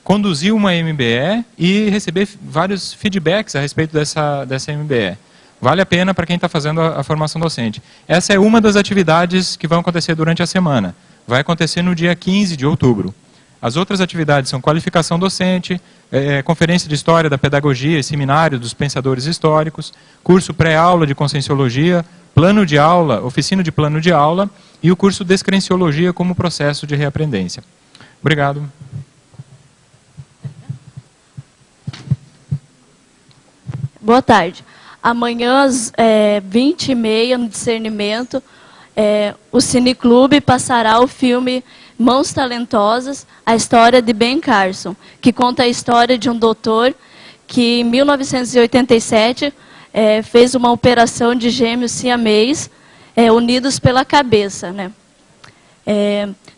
conduzir uma MBE e receber vários feedbacks a respeito dessa MBE. Vale a pena para quem está fazendo a formação docente. Essa é uma das atividades que vão acontecer durante a semana. Vai acontecer no dia 15 de outubro. As outras atividades são qualificação docente, conferência de História da Pedagogia e seminário dos pensadores históricos, curso pré-aula de Conscienciologia, plano de aula, oficina de plano de aula e o curso Descrenciologia como processo de reaprendência. Obrigado. Boa tarde. Amanhã às 20h30 no discernimento, o Cineclube passará o filme Mãos Talentosas, a história de Ben Carson, que conta a história de um doutor que em 1987 fez uma operação de gêmeos siamês unidos pela cabeça, né?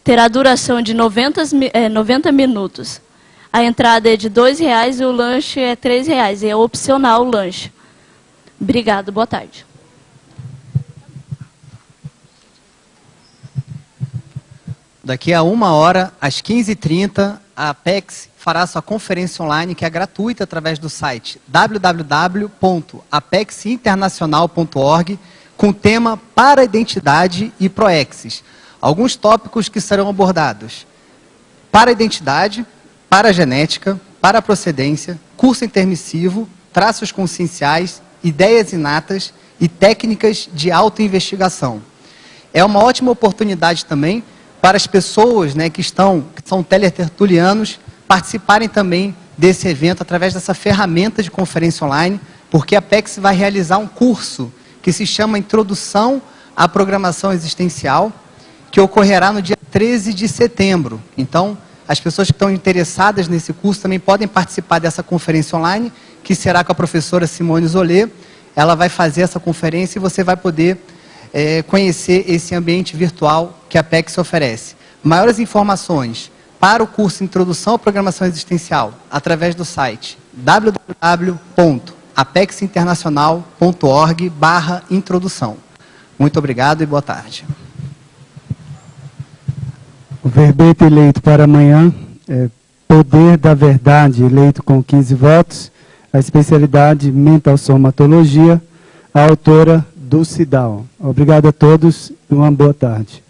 terá duração de 90 minutos. A entrada é de R$ 2,00 e o lanche é R$ 3,00. É opcional o lanche. Obrigado, boa tarde. Daqui a 1 hora, às 15h30, a Apex fará sua conferência online, que é gratuita, através do site www.apexinternacional.org, com o tema Para-Identidade e Proexis. Alguns tópicos que serão abordados: para-identidade, para-genética, para-procedência, curso intermissivo, traços conscienciais, ideias inatas e técnicas de autoinvestigação. É uma ótima oportunidade também para as pessoas, né, que são teletertulianos participarem também desse evento através dessa ferramenta de conferência online, porque a Apex vai realizar um curso que se chama Introdução à Programação Existencial, que ocorrerá no dia 13 de setembro. Então, as pessoas que estão interessadas nesse curso também podem participar dessa conferência online, que será com a professora Simone Zolê. Ela vai fazer essa conferência e você vai poder conhecer esse ambiente virtual que a Apex oferece. Maiores informações para o curso Introdução à Programação Existencial, através do site www.apexinternacional.org/introdução. Muito obrigado e boa tarde. O verbete eleito para amanhã é Poder da Verdade, eleito com 15 votos. A especialidade Mental Somatologia, a autora Dulce Dal. Obrigado a todos e uma boa tarde.